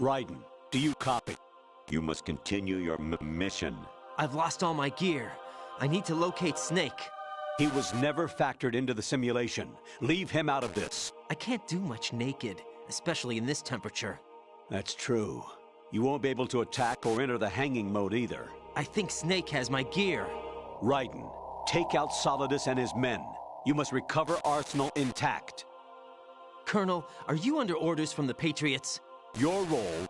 Raiden, do you copy? You must continue your mission. I've lost all my gear. I need to locate Snake. He was never factored into the simulation. Leave him out of this. I can't do much naked, especially in this temperature. That's true. You won't be able to attack or enter the hanging mode either. I think Snake has my gear. Raiden, take out Solidus and his men. You must recover Arsenal intact. Colonel, are you under orders from the Patriots? Your role,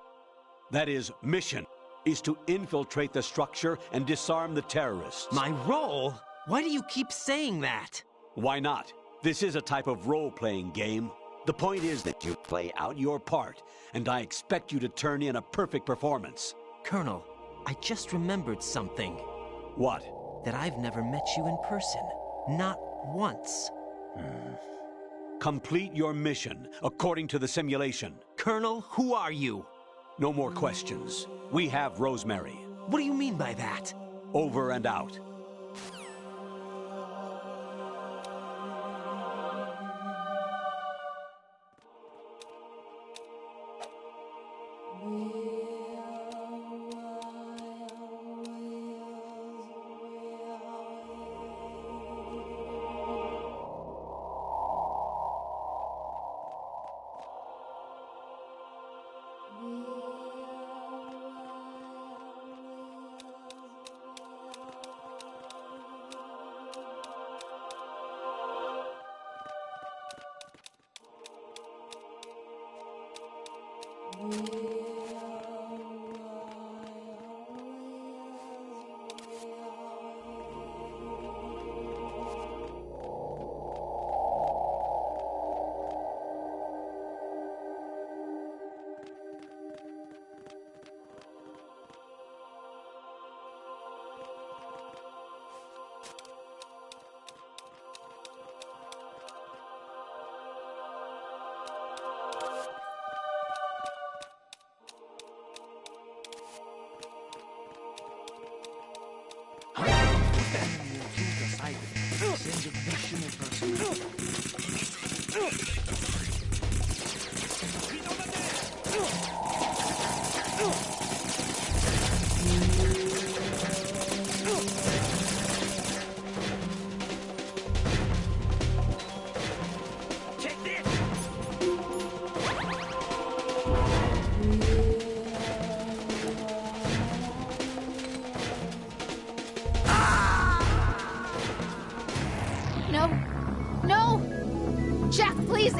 that is, mission, is to infiltrate the structure and disarm the terrorists. My role? Why do you keep saying that? Why not? This is a type of role-playing game. The point is that you play out your part, and I expect you to turn in a perfect performance. Colonel, I just remembered something. What? That I've never met you in person. Not once. Complete your mission, according to the simulation. Colonel, who are you? No more questions. We have Rosemary. What do you mean by that? Over and out.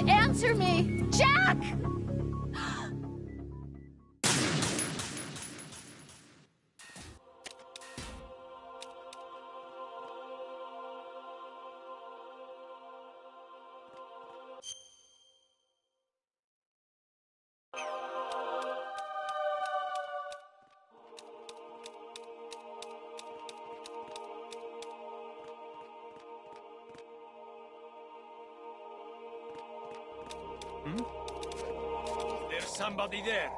Answer me! Jack! There's somebody there.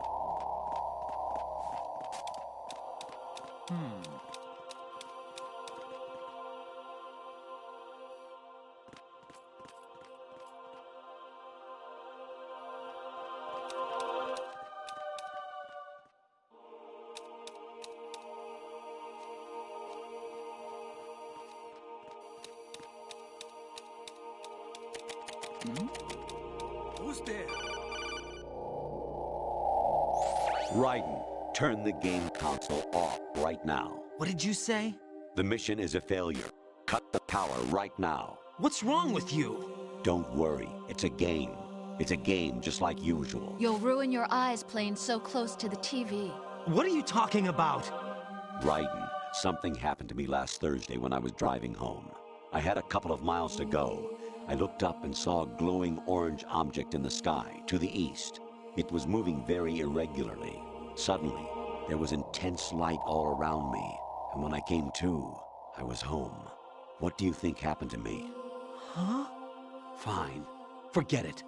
Who's there? Raiden, turn the game console off right now. What did you say? The mission is a failure. Cut the power right now. What's wrong with you? Don't worry, it's a game. It's a game just like usual. You'll ruin your eyes playing so close to the TV. What are you talking about? Raiden, something happened to me last Thursday when I was driving home. I had a couple of miles to go. I looked up and saw a glowing orange object in the sky, to the east. It was moving very irregularly. Suddenly, there was intense light all around me, and when I came to, I was home. What do you think happened to me? Huh? Fine. Forget it.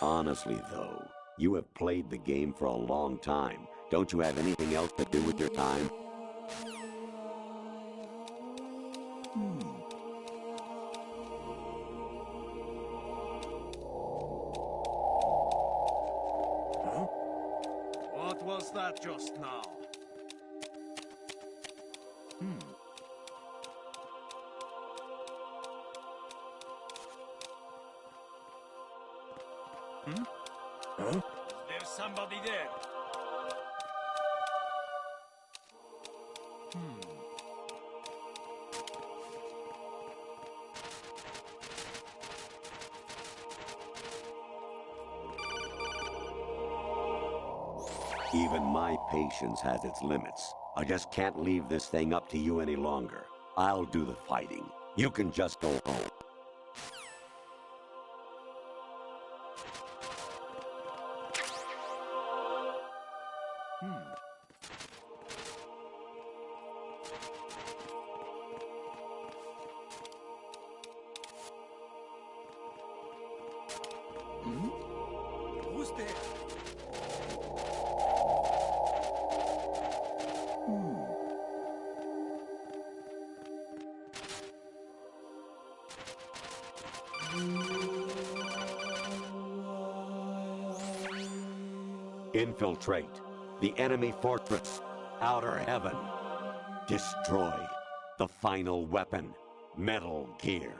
Honestly, though, you have played the game for a long time. Don't you have anything else to do with your time? was that just now? Huh? Is there somebody there? Even my patience has its limits. I just can't leave this thing up to you any longer. I'll do the fighting. You can just go home. Who's there? Infiltrate the enemy fortress, Outer Heaven. Destroy the final weapon, Metal Gear.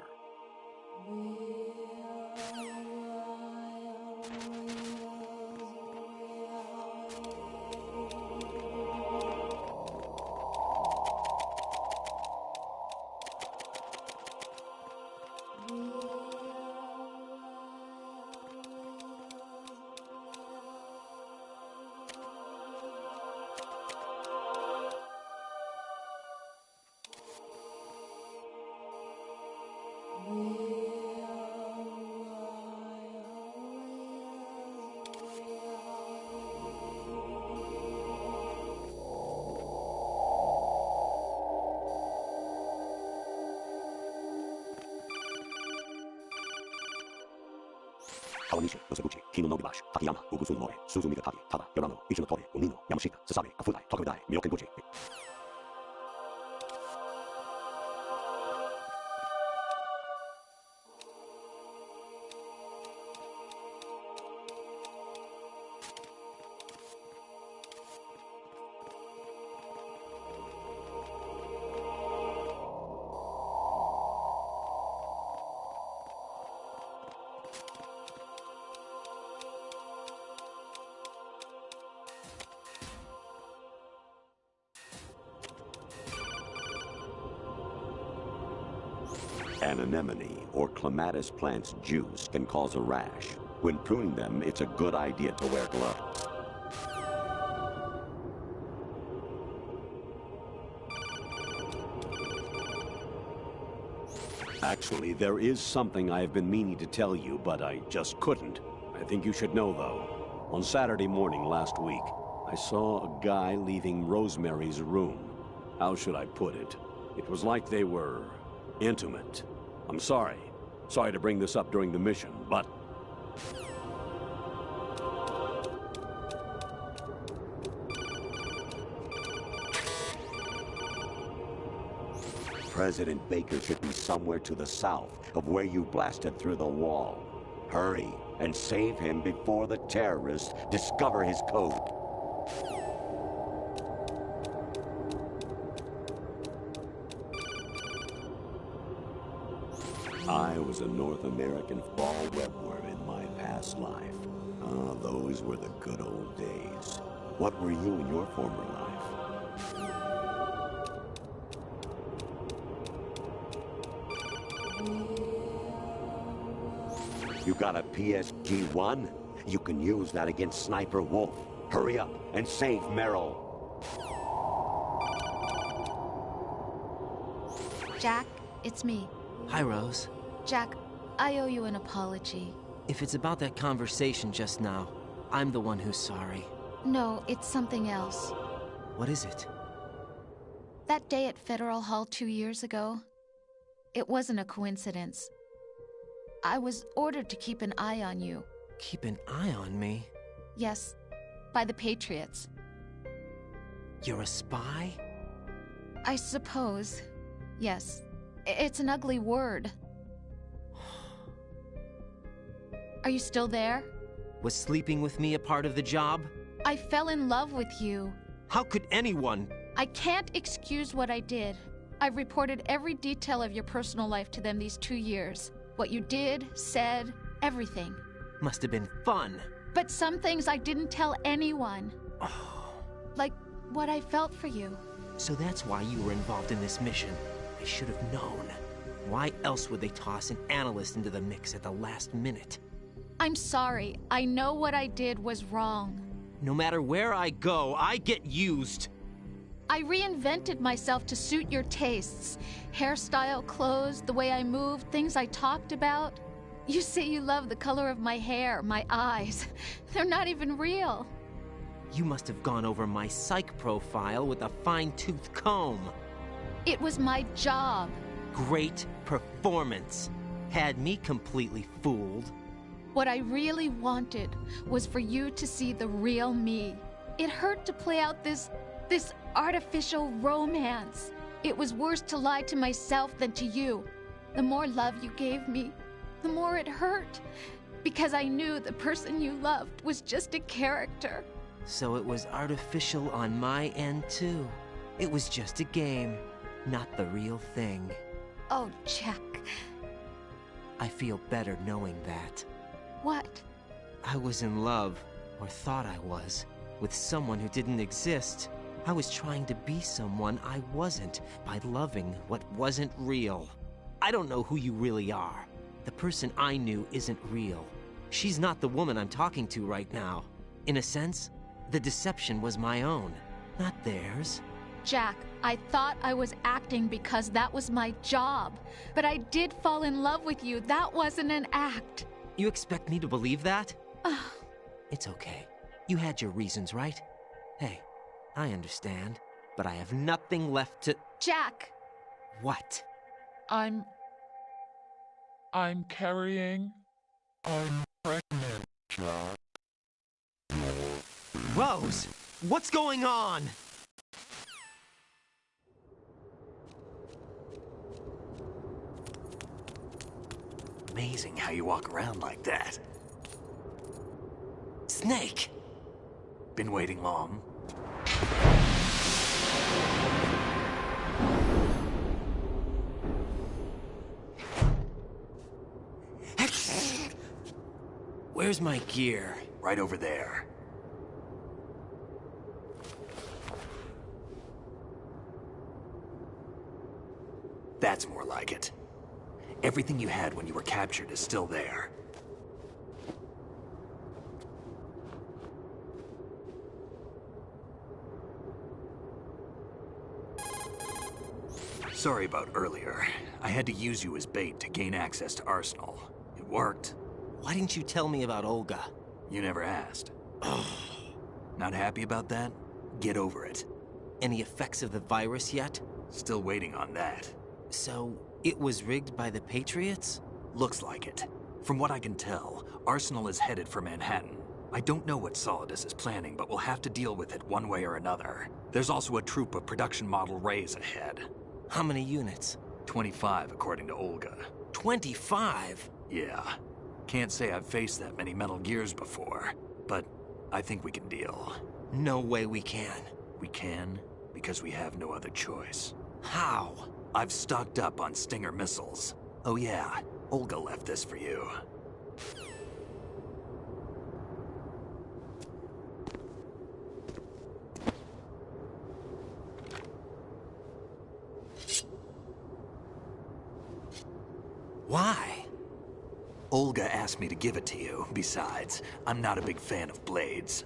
Kawanishi, Yoseguchi, Kino no Gibashi, Takayama, Ugusun Mori, Suzumi Gataki, Tada, Yorano, Ichinotori, Unino, Yamashita, Sasabe, Kafudai, Tokudai, Myokenbuchi. An anemone or clematis plant's juice can cause a rash. When pruning them, it's a good idea to wear gloves. Actually, there is something I have been meaning to tell you, but I just couldn't. I think you should know, though. On Saturday morning last week, I saw a guy leaving Rosemary's room. How should I put it? It was like they were intimate. I'm sorry. Sorry to bring this up during the mission, but... President Baker should be somewhere to the south of where you blasted through the wall. Hurry and save him before the terrorists discover his code. I was a North American fall webworm in my past life. Ah, those were the good old days. What were you in your former life? You got a PSG-1? You can use that against Sniper Wolf. Hurry up and save Meryl. Jack, it's me. Hi, Rose. Jack, I owe you an apology. If it's about that conversation just now, I'm the one who's sorry. No, it's something else. What is it? That day at Federal Hall 2 years ago, it wasn't a coincidence. I was ordered to keep an eye on you. Keep an eye on me? Yes, by the Patriots. You're a spy? I suppose. Yes. It's an ugly word. Are you still there? Was sleeping with me a part of the job? I fell in love with you. How could anyone? I can't excuse what I did. I've reported every detail of your personal life to them these 2 years. What you did, said, everything. Must have been fun. But some things I didn't tell anyone. Like what I felt for you. So that's why you were involved in this mission. I should have known. Why else would they toss an analyst into the mix at the last minute? I'm sorry. I know what I did was wrong. No matter where I go, I get used. I reinvented myself to suit your tastes. Hairstyle, clothes, the way I moved, things I talked about. You say you love the color of my hair, my eyes. They're not even real. You must have gone over my psych profile with a fine-tooth comb. It was my job. Great performance. Had me completely fooled. What I really wanted was for you to see the real me. It hurt to play out this artificial romance. It was worse to lie to myself than to you. The more love you gave me, the more it hurt. Because I knew the person you loved was just a character. So it was artificial on my end, too. It was just a game, not the real thing. Oh, Jack. I feel better knowing that. What? I was in love, or thought I was, with someone who didn't exist. I was trying to be someone I wasn't by loving what wasn't real. I don't know who you really are. The person I knew isn't real. She's not the woman I'm talking to right now. In a sense, the deception was my own, not theirs. Jack, I thought I was acting because that was my job. But I did fall in love with you. That wasn't an act. You expect me to believe that? It's okay. You had your reasons, right? Hey, I understand, but I have nothing left to... Jack! What? I'm carrying. I'm pregnant, Jack. Rose! What's going on? Amazing how you walk around like that. Snake! Been waiting long? Where's my gear? Right over there. That's more like it. Everything you had when you were captured is still there. Sorry about earlier. I had to use you as bait to gain access to Arsenal. It worked. Why didn't you tell me about Olga? You never asked. Not happy about that? Get over it. Any effects of the virus yet? Still waiting on that. So, it was rigged by the Patriots? Looks like it. From what I can tell, Arsenal is headed for Manhattan. I don't know what Solidus is planning, but we'll have to deal with it one way or another. There's also a troop of production model Rays ahead. How many units? 25, according to Olga. 25? Yeah. Can't say I've faced that many Metal Gears before, but I think we can deal. No way we can. We can, because we have no other choice. How? I've stocked up on Stinger missiles. Oh yeah, Olga left this for you. Why? Olga asked me to give it to you. Besides, I'm not a big fan of blades.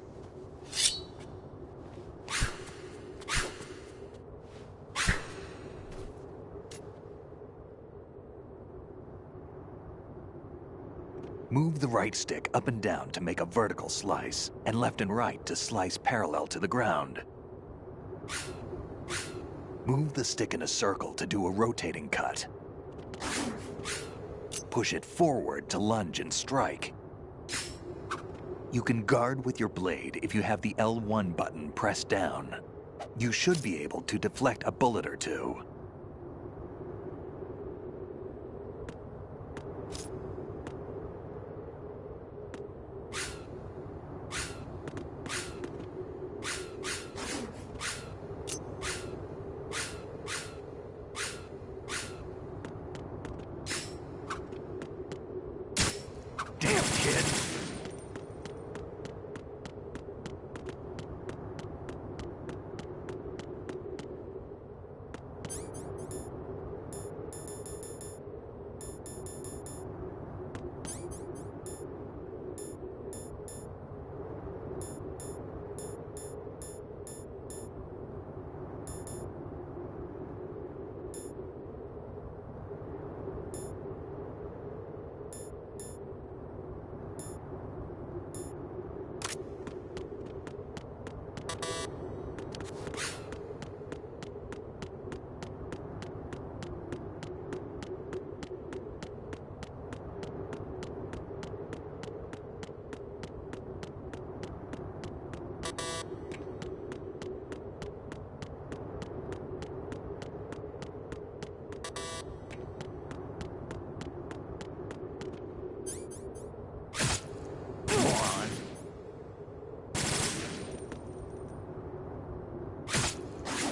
Move the right stick up and down to make a vertical slice, and left and right to slice parallel to the ground. Move the stick in a circle to do a rotating cut. Push it forward to lunge and strike. You can guard with your blade if you have the L1 button pressed down. You should be able to deflect a bullet or two.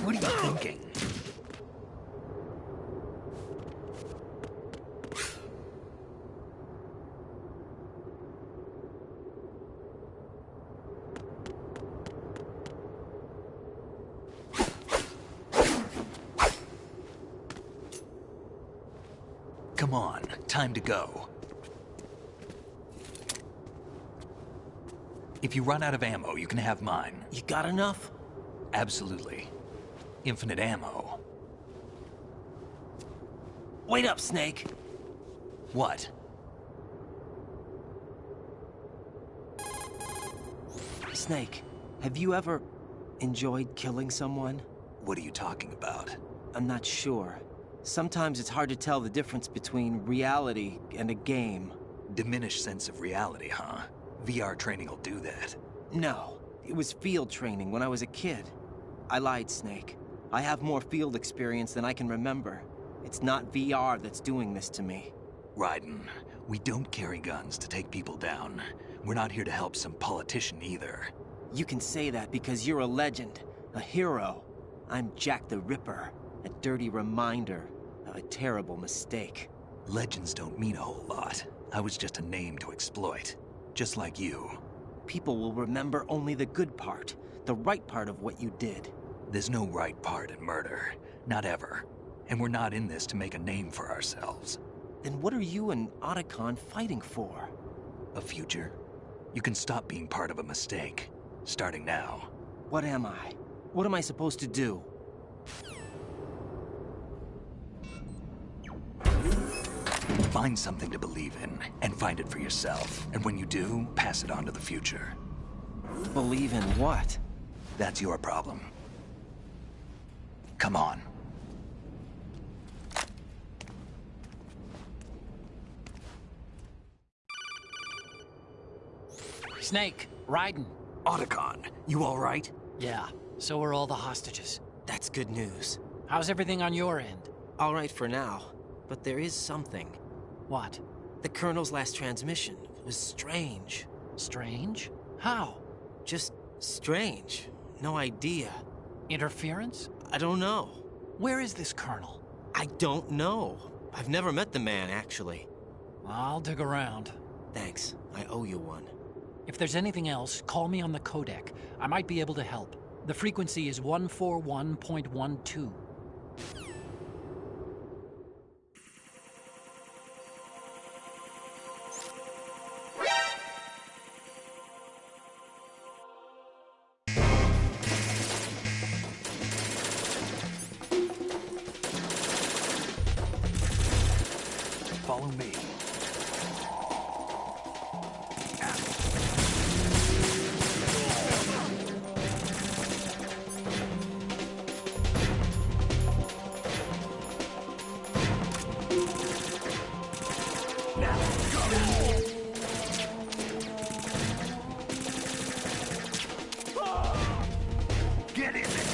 What are you thinking? Come on, time to go. If you run out of ammo, you can have mine. You got enough? Absolutely. Infinite ammo. Wait up, Snake. What? Snake, have you ever enjoyed killing someone? What are you talking about? I'm not sure. Sometimes it's hard to tell the difference between reality and a game. Diminished sense of reality, huh? VR training will do that. No, it was field training when I was a kid. I lied, Snake. I have more field experience than I can remember. It's not VR that's doing this to me. Raiden, we don't carry guns to take people down. We're not here to help some politician either. You can say that because you're a legend, a hero. I'm Jack the Ripper, a dirty reminder of a terrible mistake. Legends don't mean a whole lot. I was just a name to exploit, just like you. People will remember only the good part, the right part of what you did. There's no right part in murder, not ever. And we're not in this to make a name for ourselves. Then what are you and Otacon fighting for? A future? You can stop being part of a mistake, starting now. What am I? What am I supposed to do? Find something to believe in, and find it for yourself. And when you do, pass it on to the future. Believe in what? That's your problem. Come on. Snake, Raiden. Otacon, you all right? Yeah, so are all the hostages. That's good news. How's everything on your end? All right for now, but there is something. What? The Colonel's last transmission was strange. Strange? How? Just strange. No idea. Interference? I don't know. Where is this Colonel? I don't know. I've never met the man, actually. I'll dig around. Thanks. I owe you one. If there's anything else, call me on the codec. I might be able to help. The frequency is 141.12. Follow me. Get in there!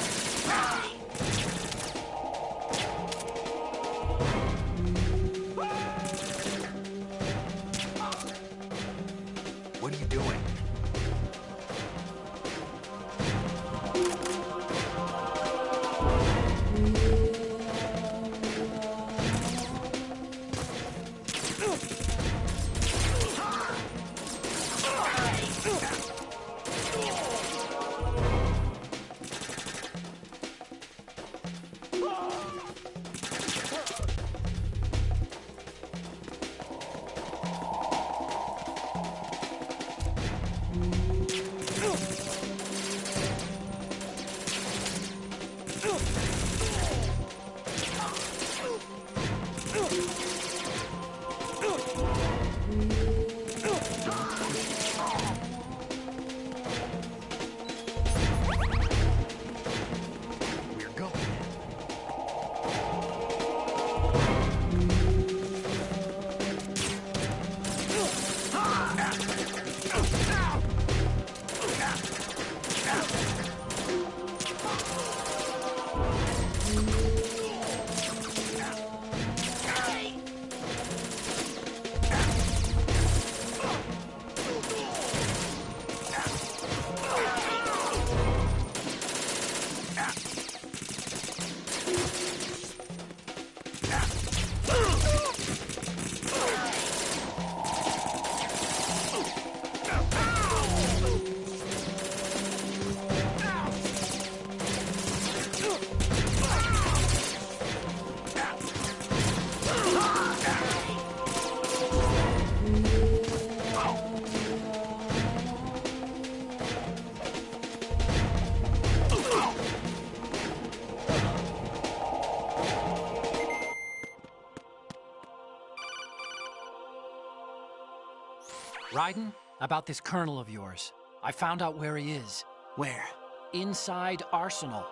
Raiden, about this colonel of yours. I found out where he is. Where? Inside Arsenal.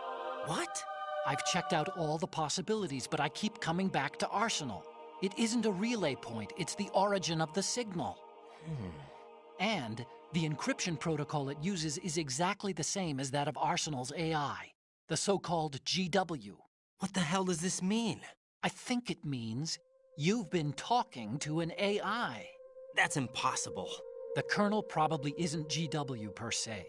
What? I've checked out all the possibilities, but I keep coming back to Arsenal. It isn't a relay point, it's the origin of the signal. And the encryption protocol it uses is exactly the same as that of Arsenal's AI, the so-called GW. What the hell does this mean? I think it means you've been talking to an AI. That's impossible. The kernel probably isn't GW per se.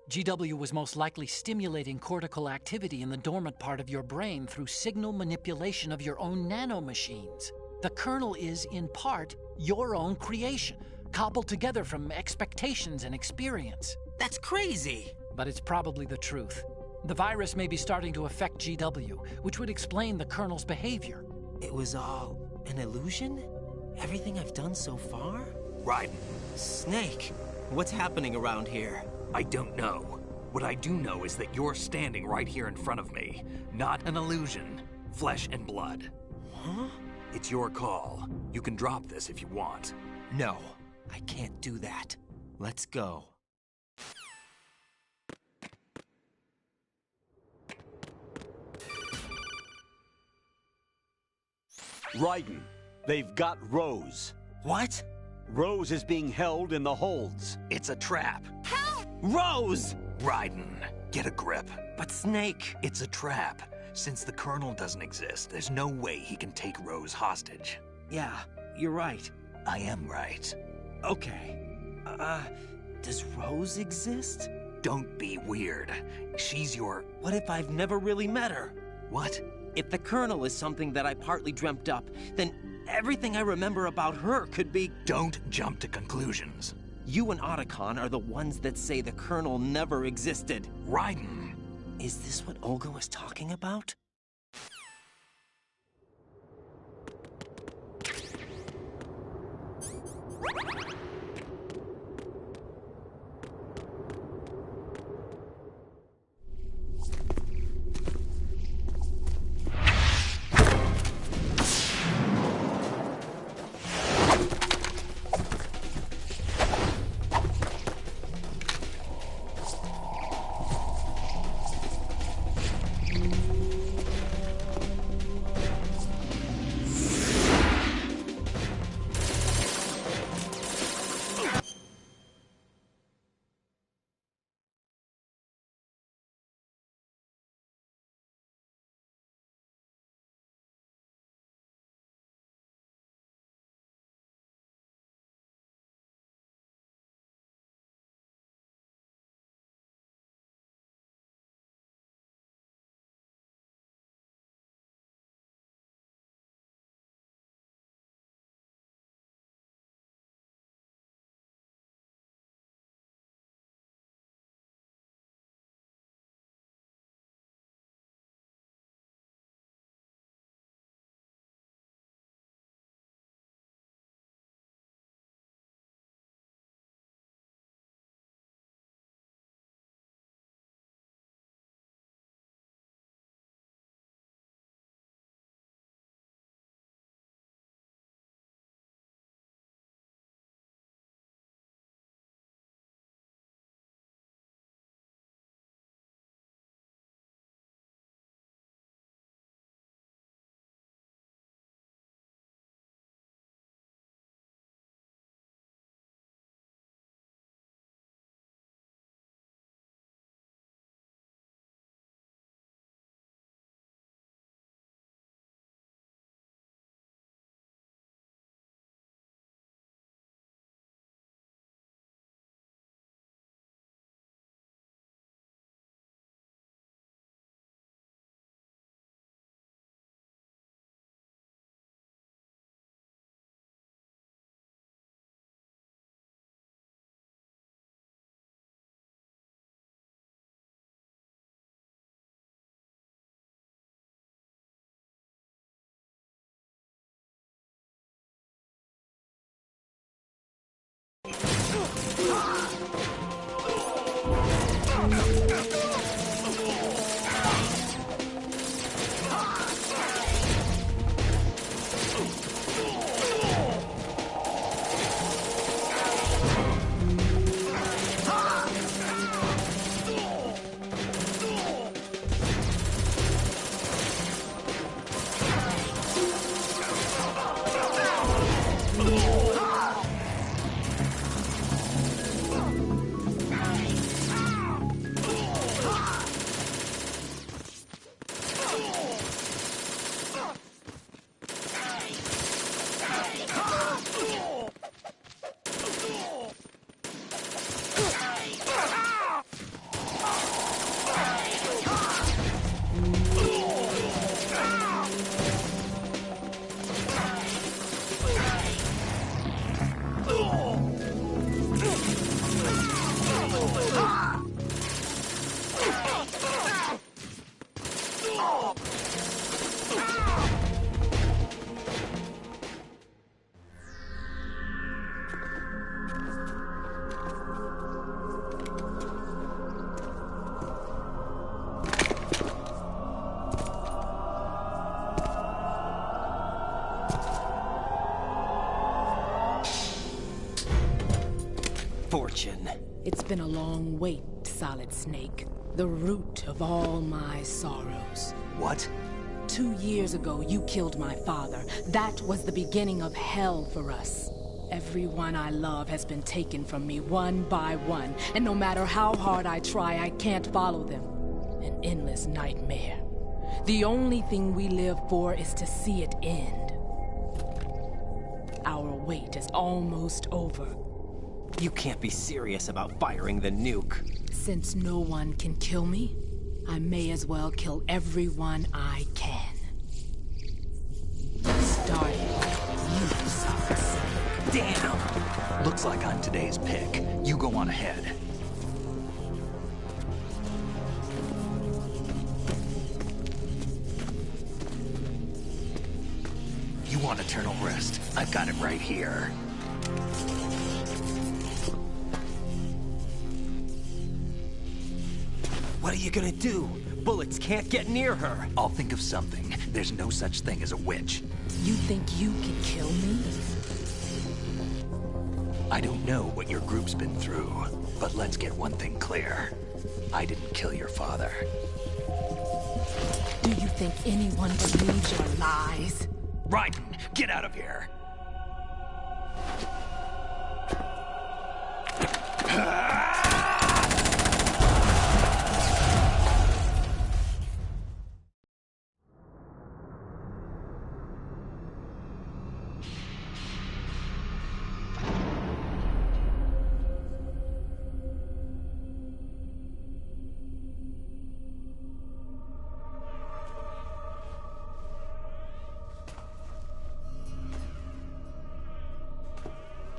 GW was most likely stimulating cortical activity in the dormant part of your brain through signal manipulation of your own nanomachines. The kernel is, in part, your own creation, cobbled together from expectations and experience. That's crazy! But it's probably the truth. The virus may be starting to affect GW, which would explain the kernel's behavior. It was all an illusion? Everything I've done so far? Raiden, Snake, what's happening around here? I don't know. What I do know is that you're standing right here in front of me. Not an illusion. Flesh and blood. Huh? It's your call. You can drop this if you want. No, I can't do that. Let's go. Raiden, they've got Rose. What? Rose is being held in the holds. It's a trap. Rose! Raiden, get a grip. But Snake... It's a trap. Since the Colonel doesn't exist, there's no way he can take Rose hostage. Yeah, you're right. I am right. Okay. Does Rose exist? Don't be weird. She's your... What if I've never really met her? What? If the Colonel is something that I partly dreamt up, then everything I remember about her could be... Don't jump to conclusions. You and Otacon are the ones that say the Colonel never existed. Raiden! Is this what Olga was talking about? been a long wait, Solid Snake. The root of all my sorrows. What? 2 years ago, you killed my father. That was the beginning of hell for us. Everyone I love has been taken from me one by one, and no matter how hard I try, I can't follow them. An endless nightmare. The only thing we live for is to see it end. Our wait is almost over. You can't be serious about firing the nuke. Since no one can kill me, I may as well kill everyone I can. Starting with you, Solid Snake. Damn! Looks like I'm today's pick. You go on ahead. You want eternal rest? I've got it right here. What are you gonna do? Bullets can't get near her. I'll think of something. There's no such thing as a witch. You think you can kill me? I don't know what your group's been through, but let's get one thing clear. I didn't kill your father. Do you think anyone believes your lies? Raiden, get out of here!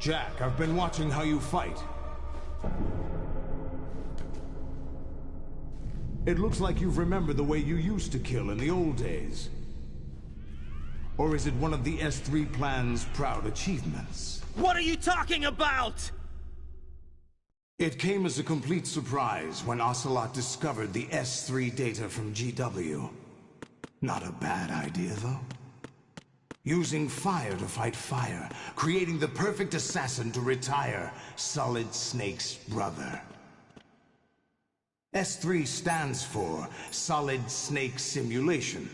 Jack, I've been watching how you fight. It looks like you've remembered the way you used to kill in the old days. Or is it one of the S3 plan's proud achievements? What are you talking about? It came as a complete surprise when Ocelot discovered the S3 data from GW. Not a bad idea, though. Using fire to fight fire, creating the perfect assassin to retire Solid Snake's brother. S3 stands for Solid Snake Simulation.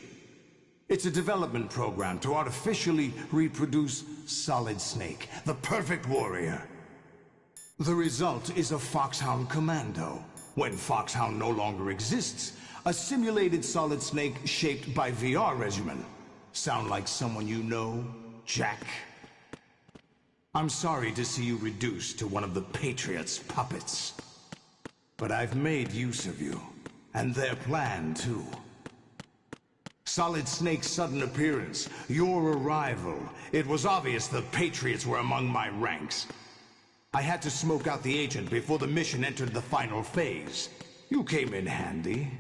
It's a development program to artificially reproduce Solid Snake, the perfect warrior. The result is a Foxhound Commando. When Foxhound no longer exists, a simulated Solid Snake shaped by VR regimen. Sound like someone you know, Jack? I'm sorry to see you reduced to one of the Patriots' puppets. But I've made use of you, and their plan too. Solid Snake's sudden appearance, your arrival, it was obvious the Patriots were among my ranks. I had to smoke out the agent before the mission entered the final phase. You came in handy,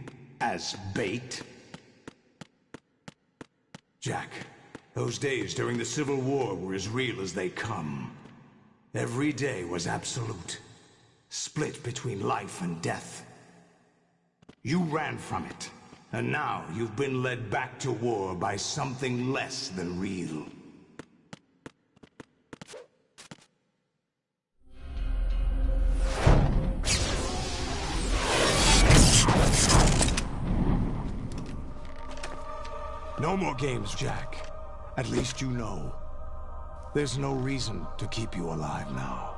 as bait. Jack, those days during the Civil War were as real as they come. Every day was absolute, split between life and death. You ran from it, and now you've been led back to war by something less than real. No more games, Jack. At least you know. There's no reason to keep you alive now.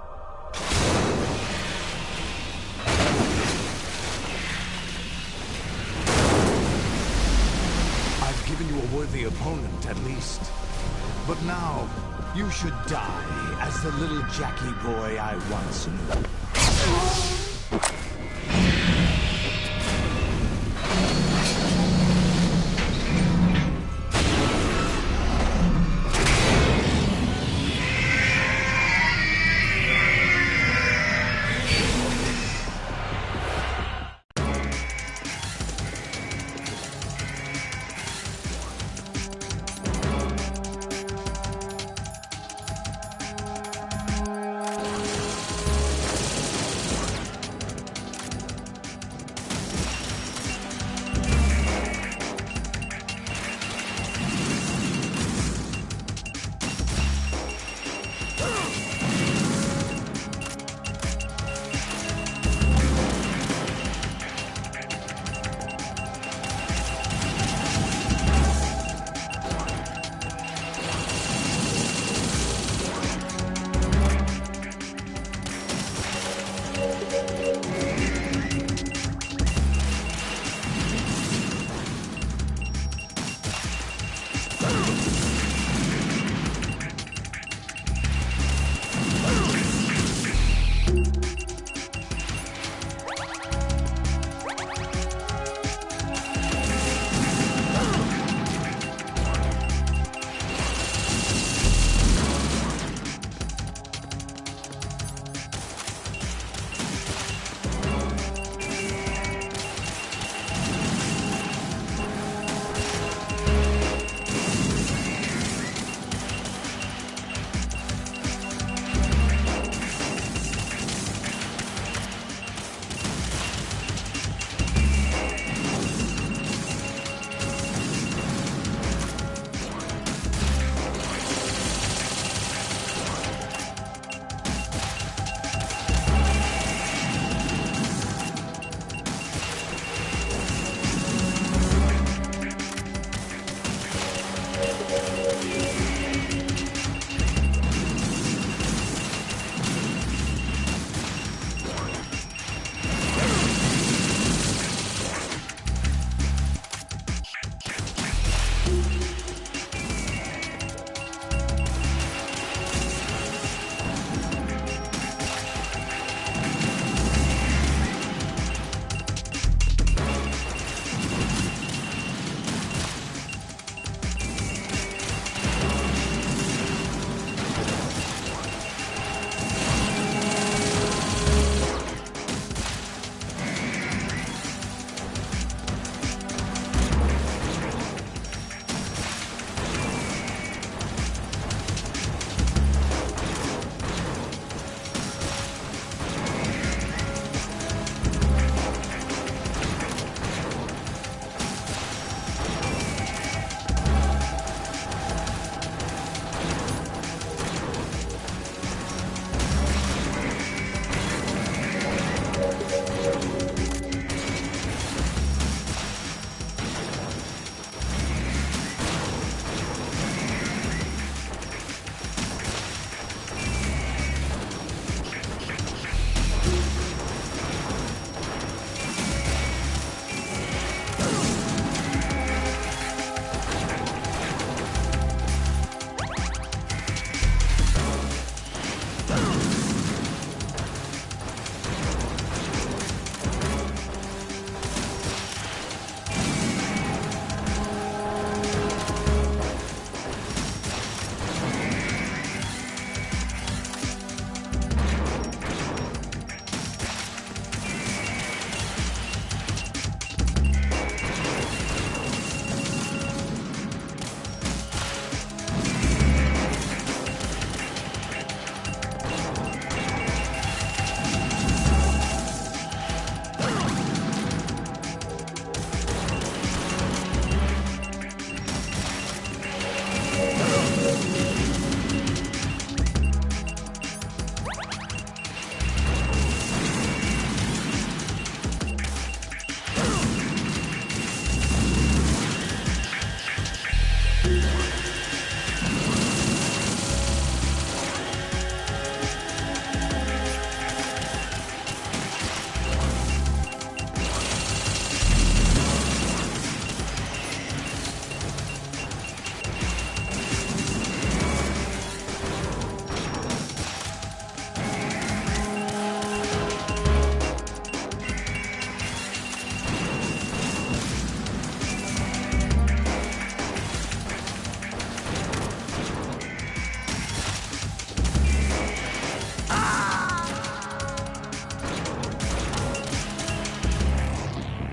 I've given you a worthy opponent, at least. But now, you should die as the little Jackie boy I once knew.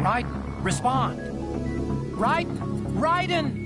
Raiden, respond! Raiden! Raiden!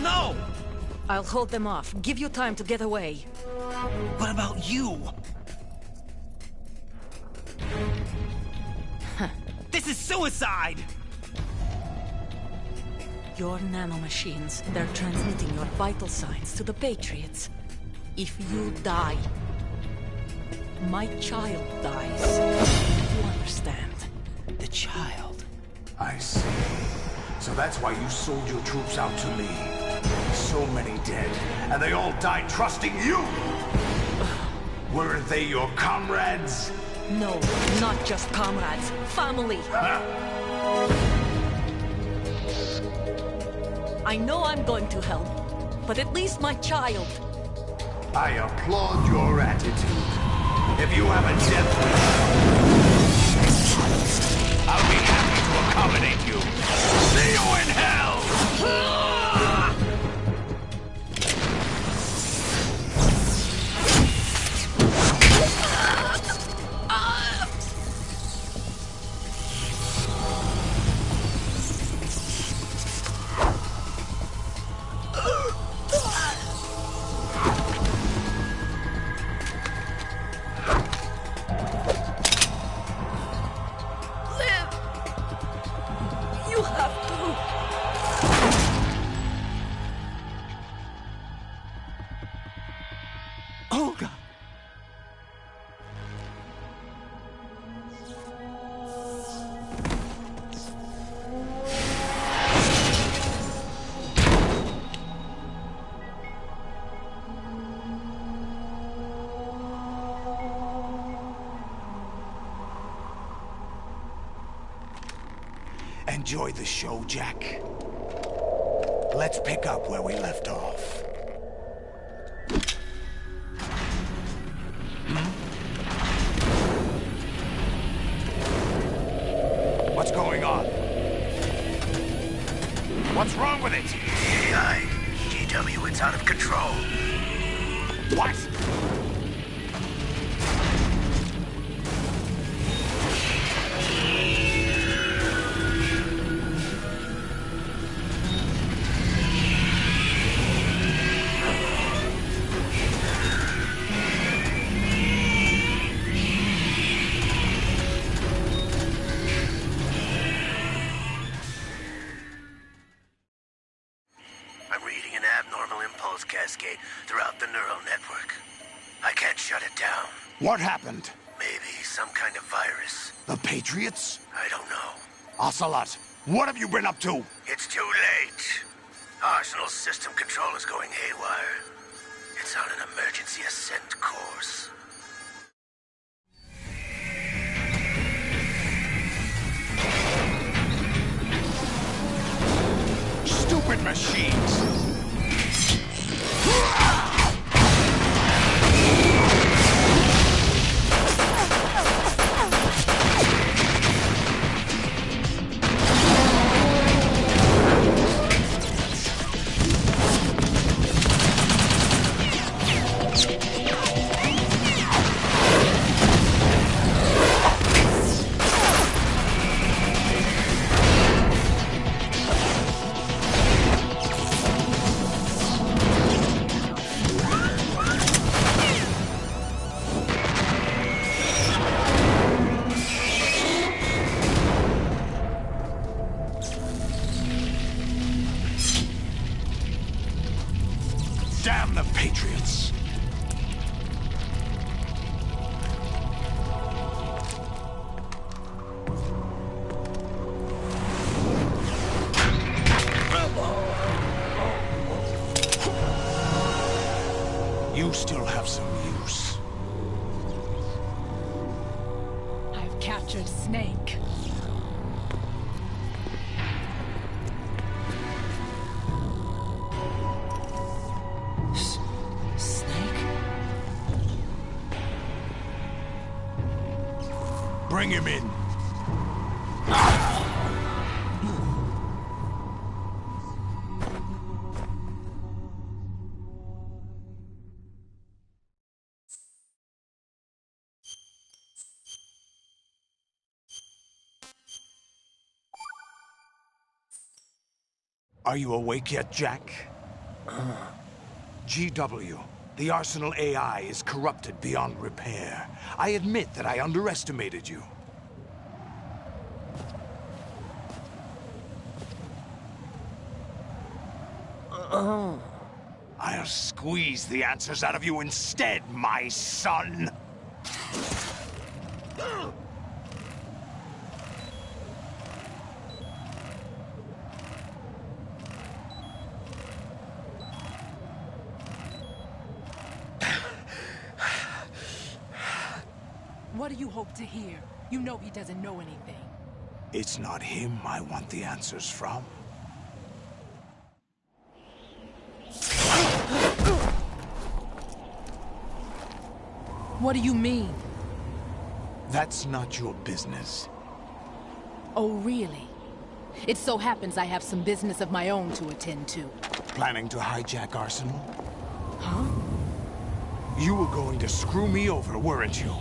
no! I'll hold them off. Give you time to get away. What about you? This is suicide! Your nanomachines, they're transmitting your vital signs to the Patriots. If you die, my child dies. You understand? The child. I see. So that's why you sold your troops out to me. So many dead, and they all died trusting you! Weren't they your comrades? No, not just comrades. Family. I know I'm going to hell, but at least my child. I applaud your attitude. If you have a death wish, I'll be happy to accommodate you. See you in hell! You have to. Olga! Enjoy the show, Jack. Let's pick up where we left off. What's going on? What's wrong with it? GW, it's out of control. What? Cascade throughout the neural network. I can't shut it down. What happened? Maybe some kind of virus. The Patriots? I don't know. Ocelot, what have you been up to? It's too late. Arsenal's system control is going haywire. It's on an emergency ascent course. Stupid machines! Damn the Patriots! You still have some use. I've captured Snake. Bring him in. Are you awake yet, Jack? GW, the Arsenal AI is corrupted beyond repair. I admit that I underestimated you. I'll squeeze the answers out of you instead, my son! What do you hope to hear? You know he doesn't know anything. It's not him I want the answers from. What do you mean? That's not your business. Oh, really? It so happens I have some business of my own to attend to. Planning to hijack Arsenal? Huh? You were going to screw me over, weren't you?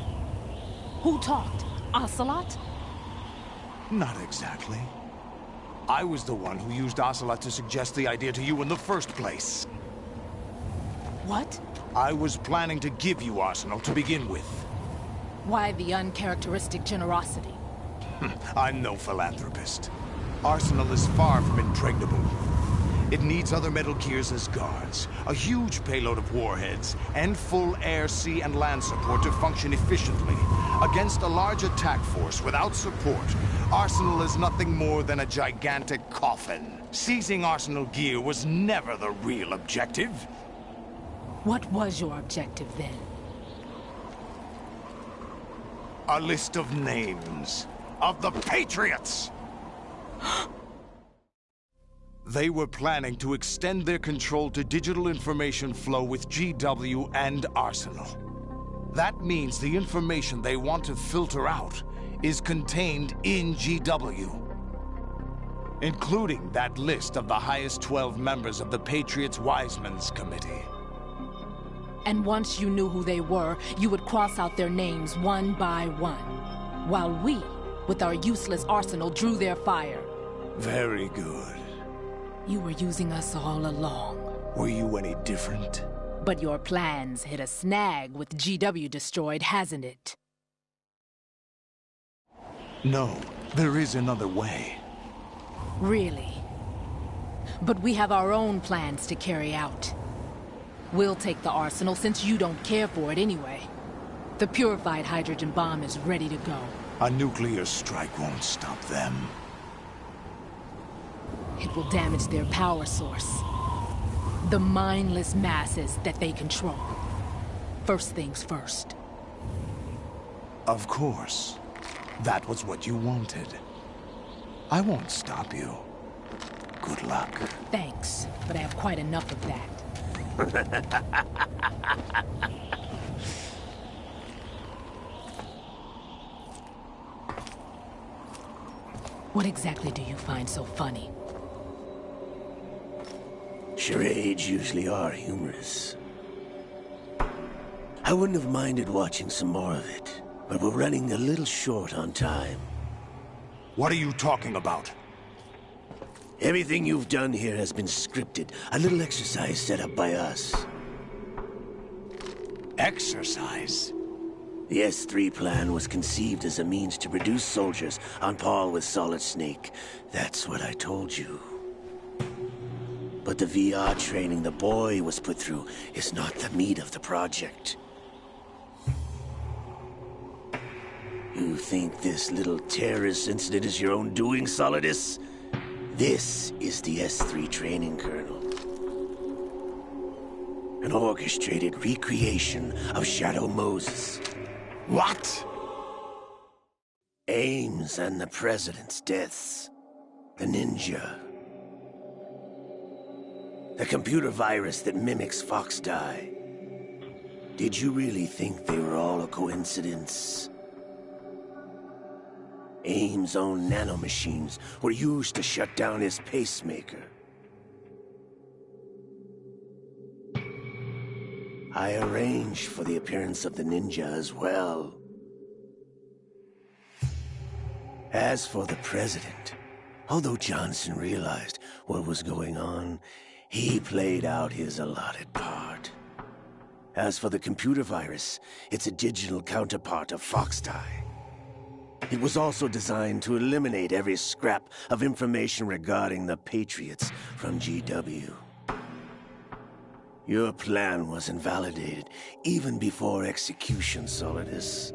Who talked? Ocelot? Not exactly. I was the one who used Ocelot to suggest the idea to you in the first place. What? I was planning to give you Arsenal to begin with. Why the uncharacteristic generosity? I'm no philanthropist. Arsenal is far from impregnable. It needs other Metal Gears as guards, a huge payload of warheads, and full air, sea, and land support to function efficiently. Against a large attack force without support, Arsenal is nothing more than a gigantic coffin. Seizing Arsenal gear was never the real objective. What was your objective then? A list of names of the Patriots! They were planning to extend their control to digital information flow with GW and Arsenal. That means the information they want to filter out is contained in GW, including that list of the highest 12 members of the Patriots Wiseman's Committee. And once you knew who they were, you would cross out their names one by one, while we, with our useless arsenal, drew their fire. Very good. You were using us all along. Were you any different? But your plans hit a snag with GW destroyed, hasn't it? No, there is another way. Really? But we have our own plans to carry out. We'll take the arsenal since you don't care for it anyway. The purified hydrogen bomb is ready to go. A nuclear strike won't stop them. It will damage their power source. The mindless masses that they control. First things first. Of course. That was what you wanted. I won't stop you. Good luck. Thanks, but I have quite enough of that. What exactly do you find so funny? Charades usually are humorous. I wouldn't have minded watching some more of it, but we're running a little short on time. What are you talking about? Everything you've done here has been scripted. A little exercise set up by us. Exercise? The S3 plan was conceived as a means to produce soldiers on par with Solid Snake. That's what I told you. But the VR training the boy was put through is not the meat of the project. You think this little terrorist incident is your own doing, Solidus? This is the S3 training kernel. An orchestrated recreation of Shadow Moses. What? Ames and the President's deaths. The ninja. The computer virus that mimics Fox Die. Did you really think they were all a coincidence? Ames' own nanomachines were used to shut down his pacemaker. I arranged for the appearance of the ninja as well. As for the President, although Johnson realized what was going on, He played out his allotted part. As for the computer virus, it's a digital counterpart of Foxtie. It was also designed to eliminate every scrap of information regarding the Patriots from GW. Your plan was invalidated even before execution, Solidus.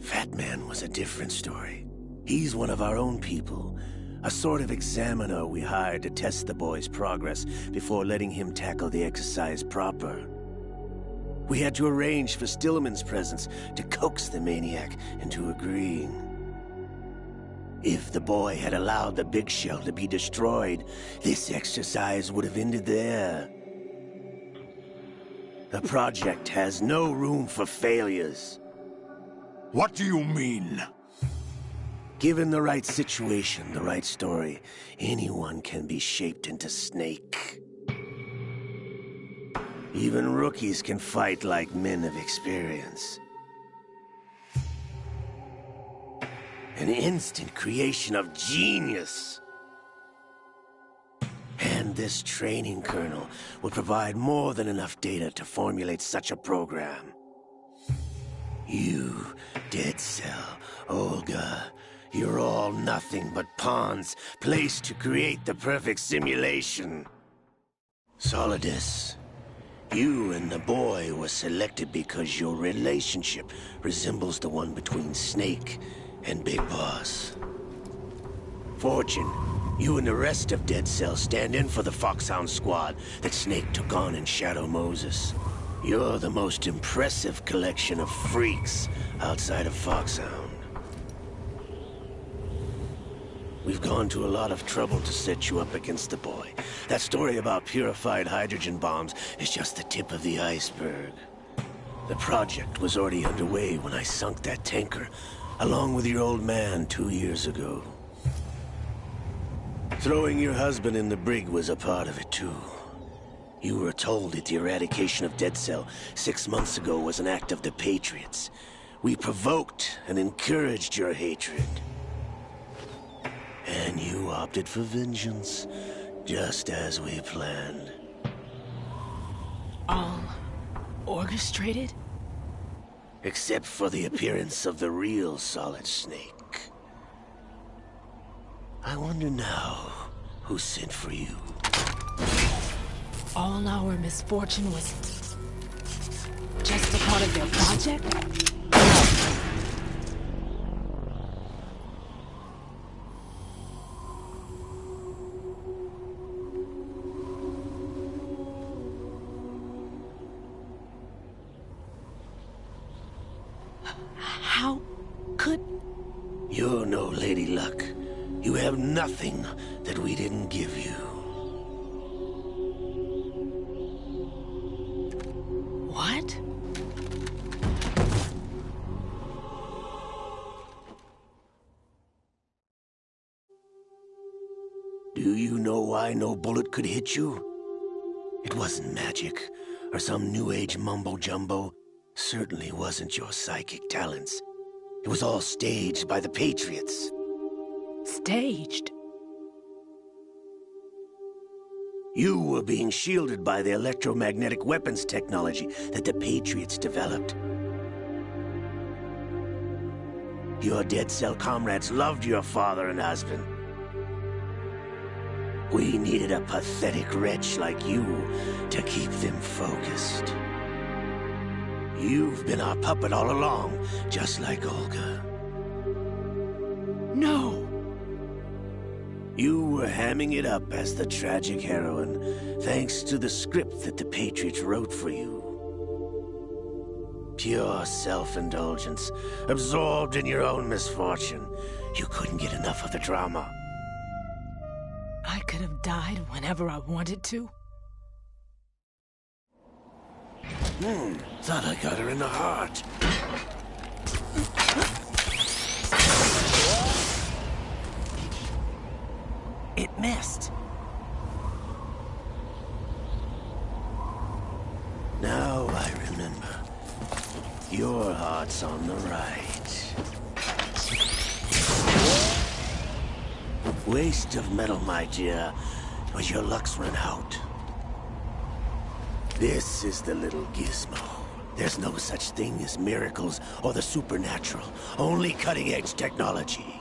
Fat Man was a different story. He's one of our own people, a sort of examiner we hired to test the boy's progress before letting him tackle the exercise proper. We had to arrange for Stillman's presence to coax the maniac into agreeing. If the boy had allowed the big shell to be destroyed, this exercise would have ended there. The project has no room for failures. What do you mean? Given the right situation, the right story, anyone can be shaped into Snake. Even rookies can fight like men of experience. An instant creation of genius. And this training kernel will provide more than enough data to formulate such a program. You, Dead Cell, Olga, you're all nothing but pawns placed to create the perfect simulation. Solidus, you and the boy were selected because your relationship resembles the one between Snake and Big Boss. Fortune, you and the rest of Dead Cell stand in for the Foxhound squad that Snake took on in Shadow Moses. You're the most impressive collection of freaks outside of Foxhound. We've gone to a lot of trouble to set you up against the boy. That story about purified hydrogen bombs is just the tip of the iceberg. The project was already underway when I sunk that tanker, along with your old man 2 years ago. Throwing your husband in the brig was a part of it too. You were told that the eradication of Dead Cell 6 months ago was an act of the Patriots. We provoked and encouraged your hatred. And you opted for vengeance, just as we planned. All orchestrated? Except for the appearance of the real Solid Snake. I wonder now who sent for you. All our misfortune was just a part of their project? How could... You're no Lady Luck. You have nothing that we didn't give you. What? Do you know why no bullet could hit you? It wasn't magic, or some new age mumbo-jumbo. Certainly wasn't your psychic talents. It was all staged by the Patriots. Staged? You were being shielded by the electromagnetic weapons technology that the Patriots developed. Your Dead Cell comrades loved your father and husband. We needed a pathetic wretch like you to keep them focused. You've been our puppet all along, just like Olga. No! You were hamming it up as the tragic heroine, thanks to the script that the Patriots wrote for you. Pure self-indulgence, absorbed in your own misfortune. You couldn't get enough of the drama. I could have died whenever I wanted to. Thought I got her in the heart. It missed. Now I remember. Your heart's on the right. Waste of metal, my dear, but your luck's run out. This is the little gizmo. There's no such thing as miracles or the supernatural, only cutting-edge technology.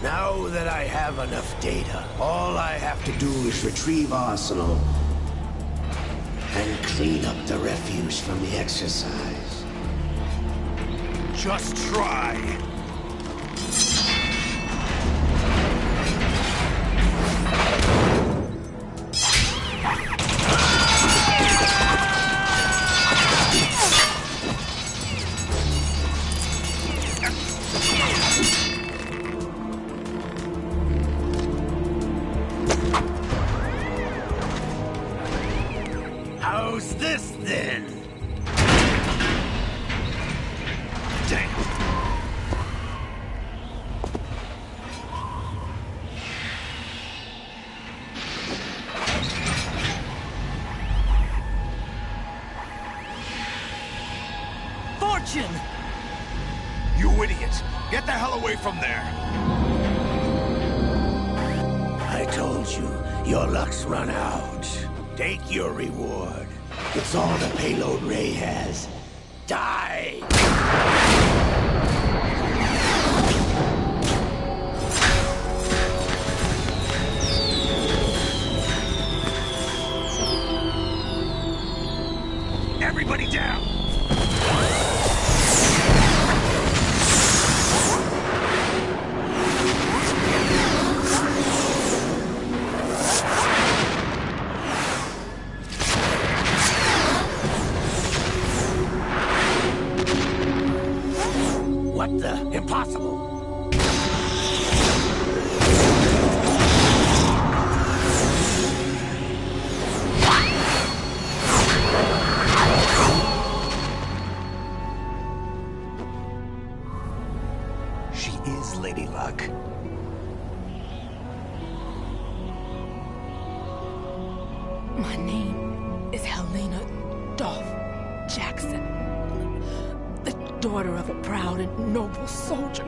Now that I have enough data, all I have to do is retrieve Arsenal and clean up the refuse from the exercise. Just try. How's this then? Damn. Fortune! You idiot! Get the hell away from there! I told you, your luck's run out. Take your reward. It's all the payload Ray has. Die! Everybody down! What the? Impossible! She is Lady Luck. My name is Helena Dolph Jackson, the daughter of a proud and noble soldier.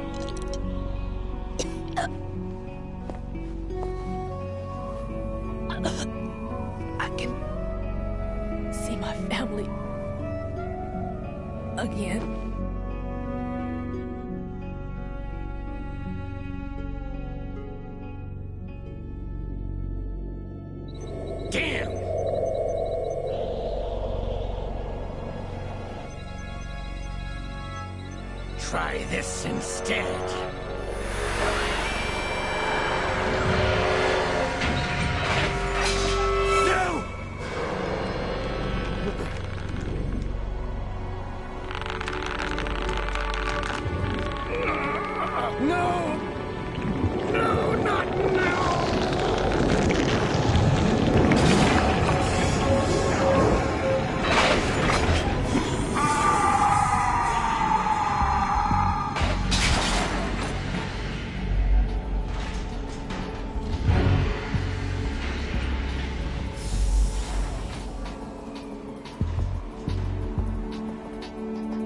I can see my family again. Damn! Try this instead. No! No! No, not now!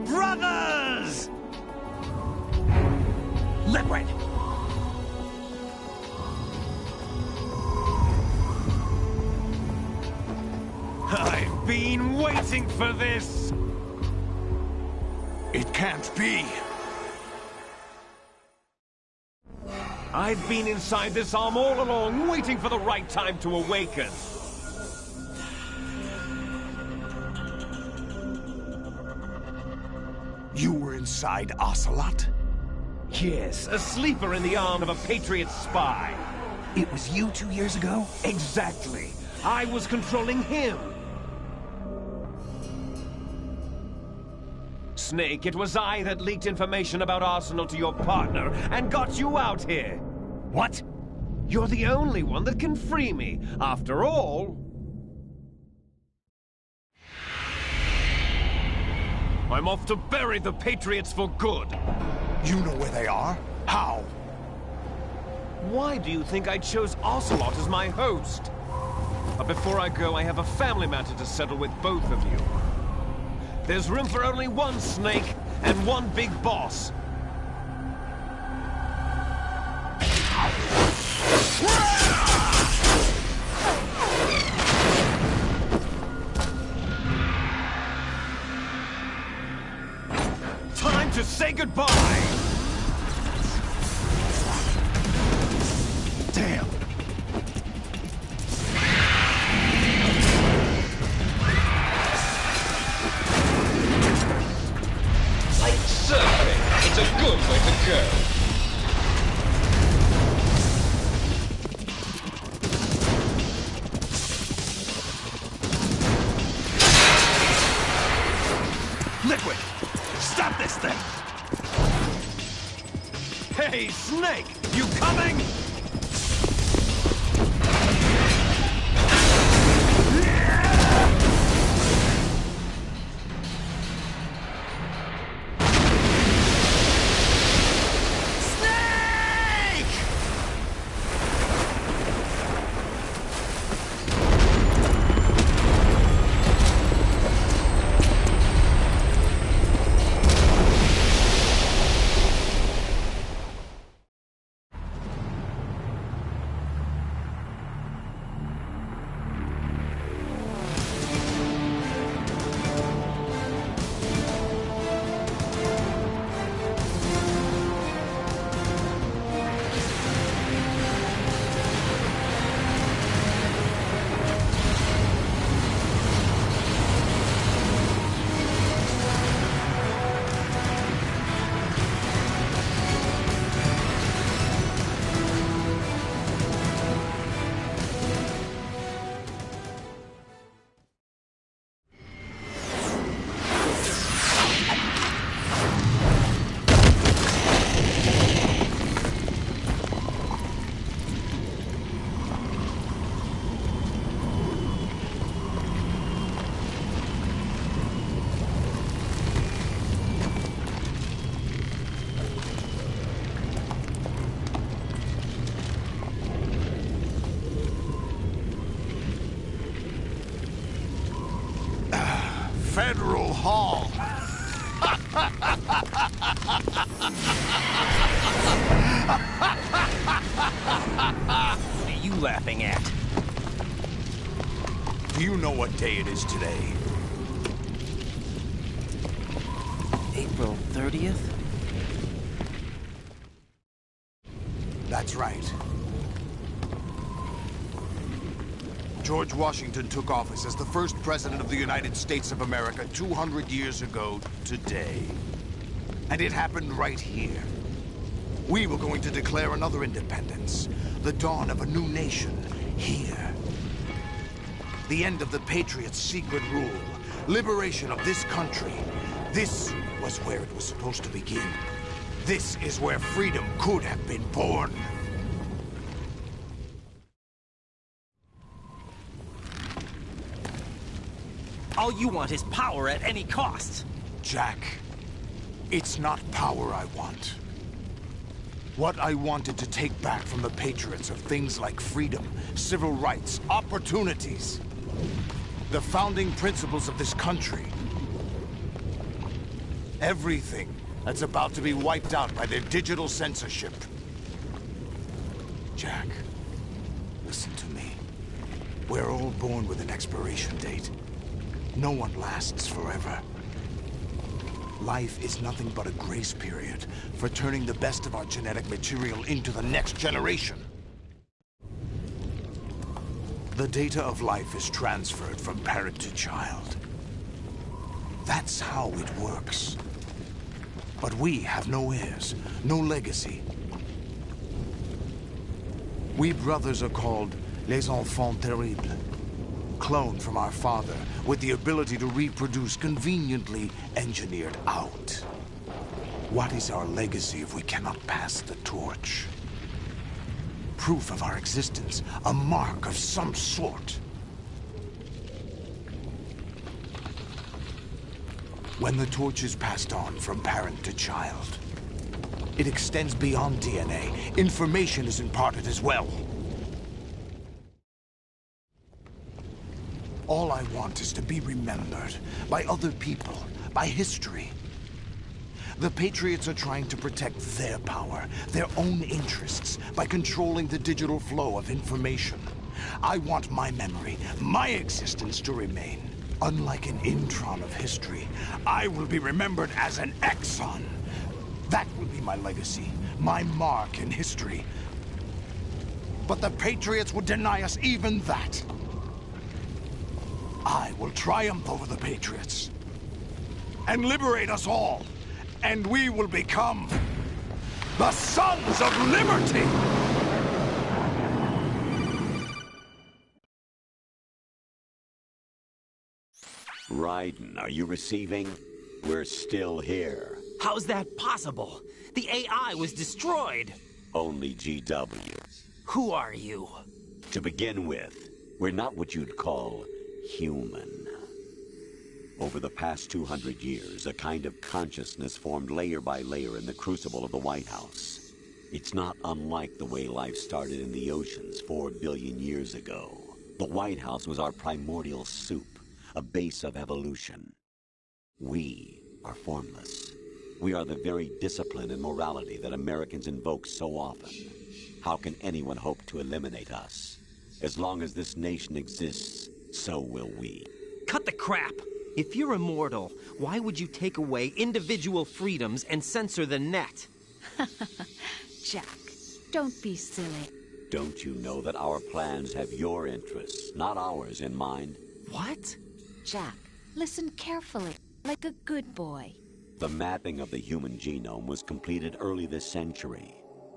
Brothers! Liquid! I've been waiting for this! It can't be! I've been inside this arm all along, waiting for the right time to awaken. You were inside Ocelot? Yes, a sleeper in the arm of a Patriot spy. It was you 2 years ago? Exactly. I was controlling him. Snake, it was I that leaked information about Arsenal to your partner and got you out here. What? You're the only one that can free me. After all... I'm off to bury the Patriots for good. You know where they are? How? Why do you think I chose Ocelot as my host? But before I go, I have a family matter to settle with both of you. There's room for only one Snake and one big boss. Time to say goodbye! Damn! Like surfing, it's a good way to go. Liquid! Stop this thing! Hey, Snake! You coming? Federal Hall. What are you laughing at? Do you know what day it is today? April 30th? That's right. George Washington took office as the first president of the United States of America 200 years ago today. And it happened right here. We were going to declare another independence, the dawn of a new nation, here. The end of the Patriots' secret rule, liberation of this country. This was where it was supposed to begin. This is where freedom could have been born. All you want is power at any cost. Jack, it's not power I want. What I wanted to take back from the Patriots are things like freedom, civil rights, opportunities. The founding principles of this country. Everything that's about to be wiped out by their digital censorship. Jack, listen to me. We're all born with an expiration date. No one lasts forever. Life is nothing but a grace period for turning the best of our genetic material into the next generation. The data of life is transferred from parent to child. That's how it works. But we have no heirs, no legacy. We brothers are called les enfants terribles. Cloned from our father, with the ability to reproduce conveniently engineered out. What is our legacy if we cannot pass the torch? Proof of our existence, a mark of some sort. When the torch is passed on from parent to child, it extends beyond DNA. Information is imparted as well. All I want is to be remembered by other people, by history. The Patriots are trying to protect their power, their own interests, by controlling the digital flow of information. I want my memory, my existence to remain. Unlike an intron of history, I will be remembered as an exon. That will be my legacy, my mark in history. But the Patriots would deny us even that. I will triumph over the Patriots and liberate us all, and we will become the Sons of Liberty! Raiden, are you receiving? We're still here. How's that possible? The AI was destroyed. Only GW. Who are you? To begin with, we're not what you'd call human. Over the past 200 years, a kind of consciousness formed layer by layer in the crucible of the White House. It's not unlike the way life started in the oceans 4 billion years ago. The White House was our primordial soup, a base of evolution. We are formless. We are the very discipline and morality that Americans invoke so often. How can anyone hope to eliminate us? As long as this nation exists, so will we. Cut the crap! If you're immortal, why would you take away individual freedoms and censor the net? Jack, don't be silly. Don't you know that our plans have your interests, not ours, in mind? What? Jack, listen carefully, like a good boy. The mapping of the human genome was completed early this century.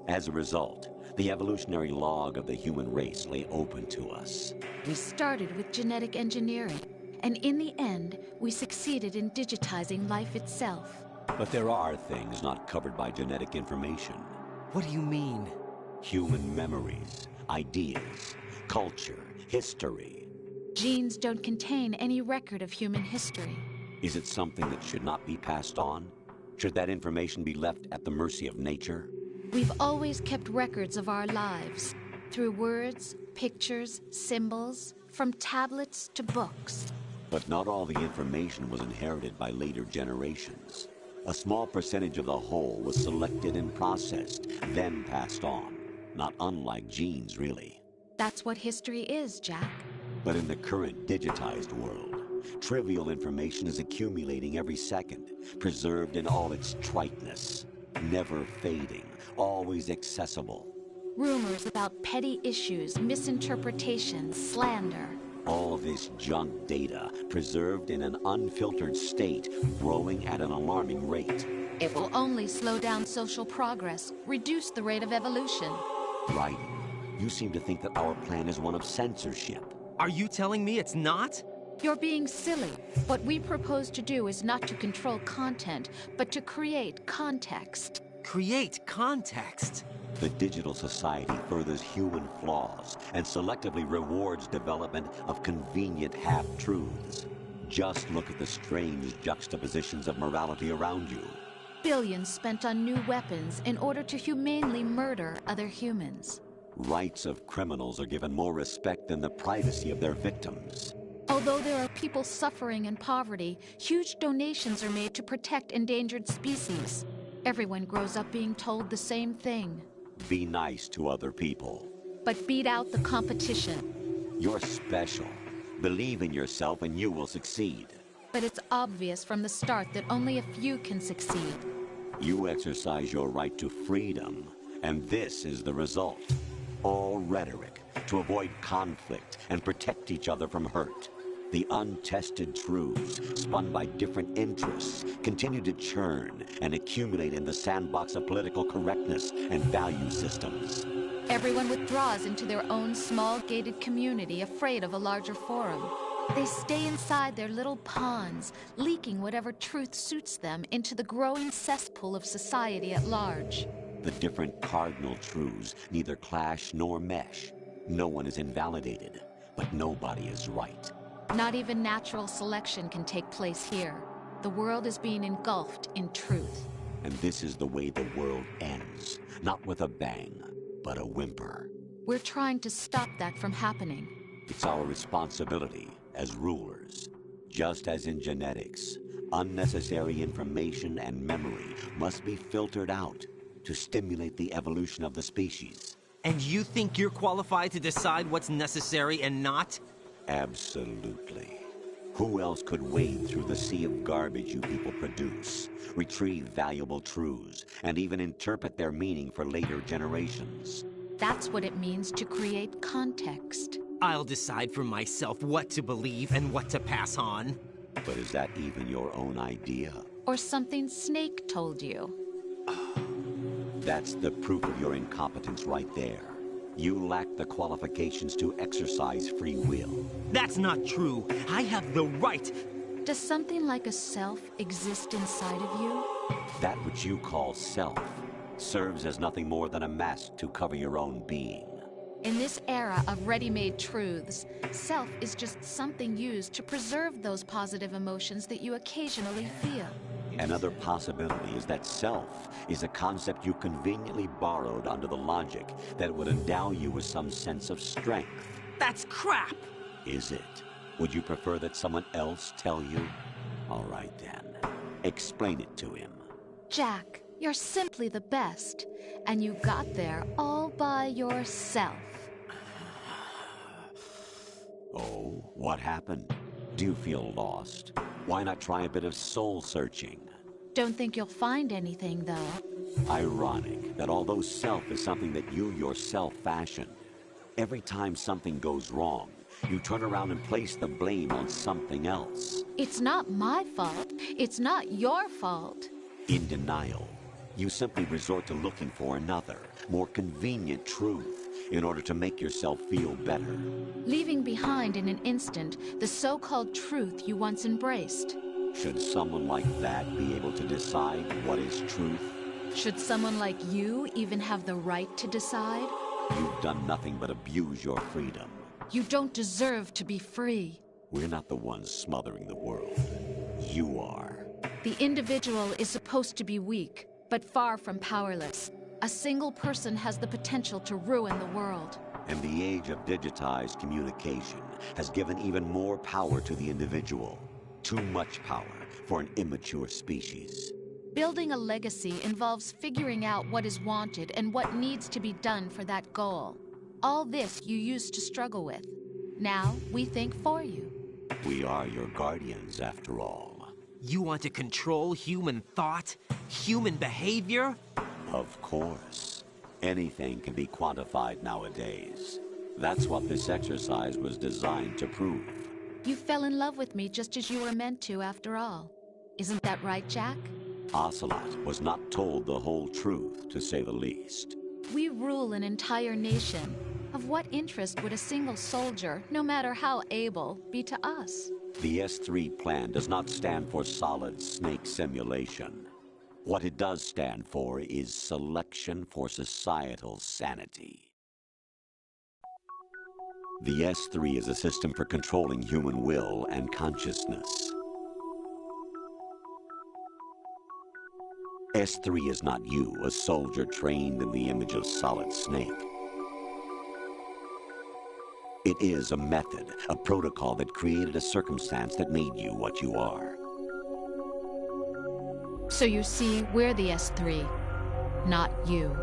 As a result, the evolutionary log of the human race lay open to us. We started with genetic engineering, and in the end, we succeeded in digitizing life itself. But there are things not covered by genetic information. What do you mean? Human memories, ideas, culture, history. Genes don't contain any record of human history. Is it something that should not be passed on? Should that information be left at the mercy of nature? We've always kept records of our lives, through words, pictures, symbols, from tablets to books. But not all the information was inherited by later generations. A small percentage of the whole was selected and processed, then passed on. Not unlike genes, really. That's what history is, Jack. But in the current digitized world, trivial information is accumulating every second, preserved in all its triteness, never fading, always accessible. Rumors about petty issues, misinterpretations, slander. All this junk data, preserved in an unfiltered state, growing at an alarming rate. It will only slow down social progress, reduce the rate of evolution. Right. You seem to think that our plan is one of censorship. Are you telling me it's not? You're being silly. What we propose to do is not to control content, but to create context. Create context? The digital society furthers human flaws and selectively rewards development of convenient half-truths. Just look at the strange juxtapositions of morality around you. Billions spent on new weapons in order to humanely murder other humans. Rights of criminals are given more respect than the privacy of their victims. Although there are people suffering in poverty, huge donations are made to protect endangered species. Everyone grows up being told the same thing. Be nice to other people. But beat out the competition. You're special. Believe in yourself and you will succeed. But it's obvious from the start that only a few can succeed. You exercise your right to freedom, and this is the result. All rhetoric to avoid conflict and protect each other from hurt. The untested truths, spun by different interests, continue to churn and accumulate in the sandbox of political correctness and value systems. Everyone withdraws into their own small gated community, afraid of a larger forum. They stay inside their little ponds, leaking whatever truth suits them into the growing cesspool of society at large. The different cardinal truths neither clash nor mesh. No one is invalidated, but nobody is right. Not even natural selection can take place here. The world is being engulfed in truth. And this is the way the world ends. Not with a bang, but a whimper. We're trying to stop that from happening. It's our responsibility as rulers. Just as in genetics, unnecessary information and memory must be filtered out to stimulate the evolution of the species. And you think you're qualified to decide what's necessary and not? Absolutely. Who else could wade through the sea of garbage you people produce, retrieve valuable truths, and even interpret their meaning for later generations? That's what it means to create context. I'll decide for myself what to believe and what to pass on. But is that even your own idea? Or something Snake told you? That's the proof of your incompetence right there. You lack the qualifications to exercise free will. That's not true. I have the right. Does something like a self exist inside of you? That which you call self serves as nothing more than a mask to cover your own being. In this era of ready-made truths, self is just something used to preserve those positive emotions that you occasionally feel. Another possibility is that self is a concept you conveniently borrowed under the logic that it would endow you with some sense of strength. That's crap! Is it? Would you prefer that someone else tell you? All right then. Explain it to him. Jack, you're simply the best, and you got there all by yourself. Oh, what happened? Do you feel lost? Why not try a bit of soul-searching? Don't think you'll find anything, though. Ironic that although self is something that you yourself fashioned, every time something goes wrong, you turn around and place the blame on something else. It's not my fault. It's not your fault. In denial, you simply resort to looking for another, more convenient truth in order to make yourself feel better. Leaving behind in an instant the so-called truth you once embraced. Should someone like that be able to decide what is truth? Should someone like you even have the right to decide? You've done nothing but abuse your freedom. You don't deserve to be free. We're not the ones smothering the world. You are. The individual is supposed to be weak, but far from powerless. A single person has the potential to ruin the world. And the age of digitized communication has given even more power to the individual. Too much power for an immature species. Building a legacy involves figuring out what is wanted and what needs to be done for that goal. All this you used to struggle with. Now we think for you. We are your guardians, after all. You want to control human thought? Human behavior? Of course. Anything can be quantified nowadays. That's what this exercise was designed to prove. You fell in love with me just as you were meant to, after all. Isn't that right, Jack? Ocelot was not told the whole truth, to say the least. We rule an entire nation. Of what interest would a single soldier, no matter how able, be to us? The S3 plan does not stand for solid snake simulation. What it does stand for is selection for societal sanity. The S3 is a system for controlling human will and consciousness. S3 is not you, a soldier trained in the image of Solid Snake. It is a method, a protocol that created a circumstance that made you what you are. So you see, we're the S3, not you.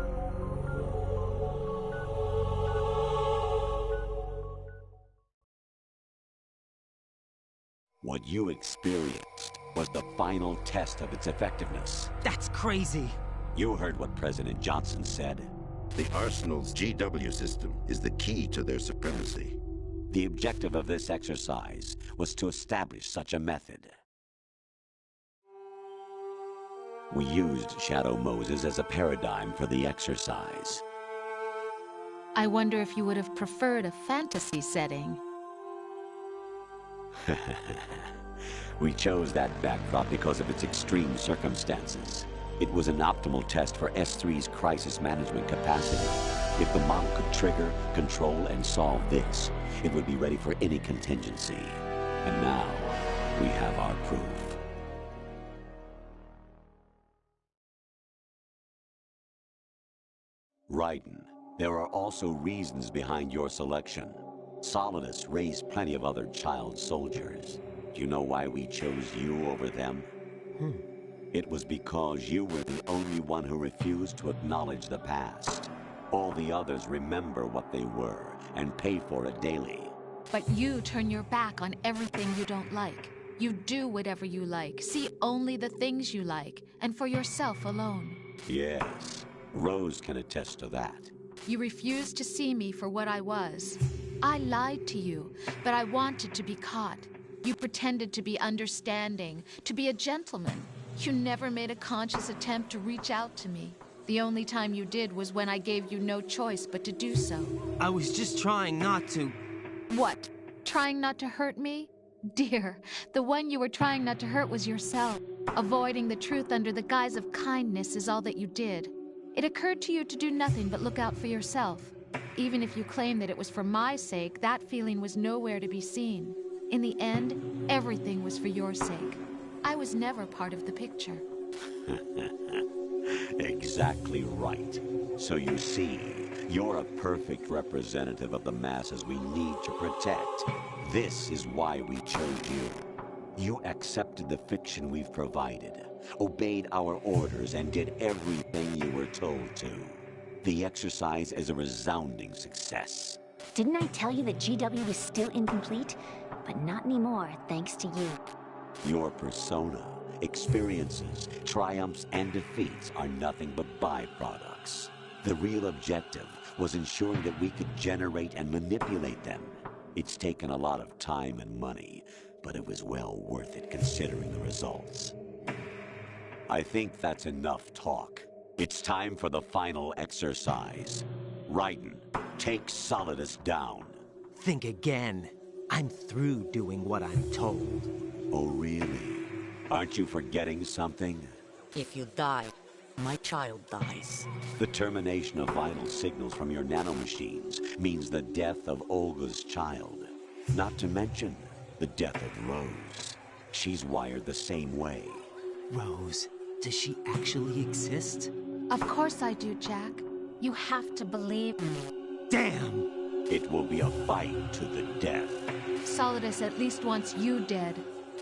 What you experienced was the final test of its effectiveness. That's crazy. You heard what President Johnson said. The Arsenal's GW system is the key to their supremacy. The objective of this exercise was to establish such a method. We used Shadow Moses as a paradigm for the exercise. I wonder if you would have preferred a fantasy setting. We chose that backdrop because of its extreme circumstances. It was an optimal test for S3's crisis management capacity. If the model could trigger, control, and solve this, it would be ready for any contingency. And now, we have our proof. Raiden, there are also reasons behind your selection. Solidus raised plenty of other child soldiers. Do you know why we chose you over them? It was because you were the only one who refused to acknowledge the past. All the others remember what they were and pay for it daily. But you turn your back on everything you don't like. You do whatever you like, see only the things you like, and for yourself alone. Yes, Rose can attest to that. You refused to see me for what I was. I lied to you, but I wanted to be caught. You pretended to be understanding, to be a gentleman. You never made a conscious attempt to reach out to me. The only time you did was when I gave you no choice but to do so. I was just trying not to... What? Trying not to hurt me? Dear, the one you were trying not to hurt was yourself. Avoiding the truth under the guise of kindness is all that you did. It occurred to you to do nothing but look out for yourself. Even if you claim that it was for my sake, that feeling was nowhere to be seen. In the end, everything was for your sake. I was never part of the picture. Exactly right. So you see, you're a perfect representative of the masses we need to protect. This is why we chose you. You accepted the fiction we've provided, obeyed our orders, and did everything you were told to. The exercise is a resounding success. Didn't I tell you that GW is still incomplete? But not anymore, thanks to you. Your persona, experiences, triumphs, and defeats are nothing but byproducts. The real objective was ensuring that we could generate and manipulate them. It's taken a lot of time and money, but it was well worth it considering the results. I think that's enough talk. It's time for the final exercise. Raiden, take Solidus down. Think again. I'm through doing what I'm told. Oh, really? Aren't you forgetting something? If you die, my child dies. The termination of vital signals from your nanomachines means the death of Olga's child. Not to mention the death of Rose. She's wired the same way. Rose, does she actually exist? Of course I do, Jack. You have to believe me. Damn! It will be a fight to the death. Solidus at least wants you dead.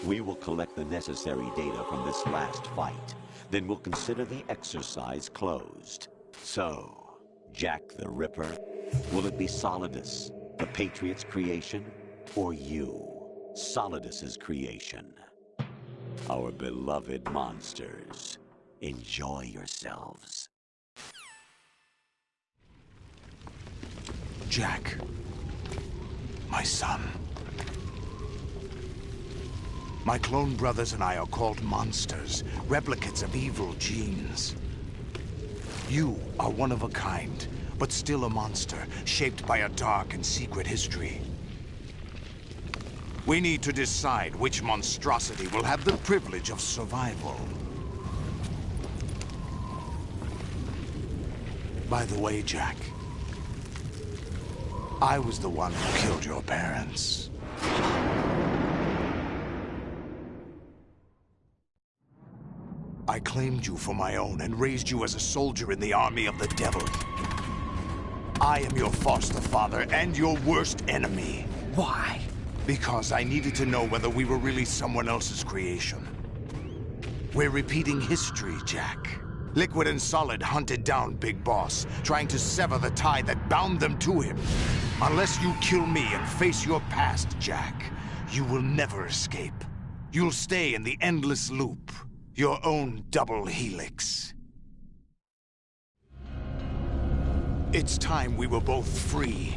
We will collect the necessary data from this last fight. Then we'll consider the exercise closed. So, Jack the Ripper, will it be Solidus, the Patriot's creation, or you, Solidus's creation? Our beloved monsters, enjoy yourselves. Jack, my son. My clone brothers and I are called monsters, replicates of evil genes. You are one of a kind, but still a monster, shaped by a dark and secret history. We need to decide which monstrosity will have the privilege of survival. By the way, Jack, I was the one who killed your parents. I claimed you for my own and raised you as a soldier in the army of the devil. I am your foster father and your worst enemy. Why? Because I needed to know whether we were really someone else's creation. We're repeating history, Jack. Liquid and Solid hunted down Big Boss, trying to sever the tie that bound them to him. Unless you kill me and face your past, Jack, you will never escape. You'll stay in the endless loop. Your own double helix. It's time we were both free.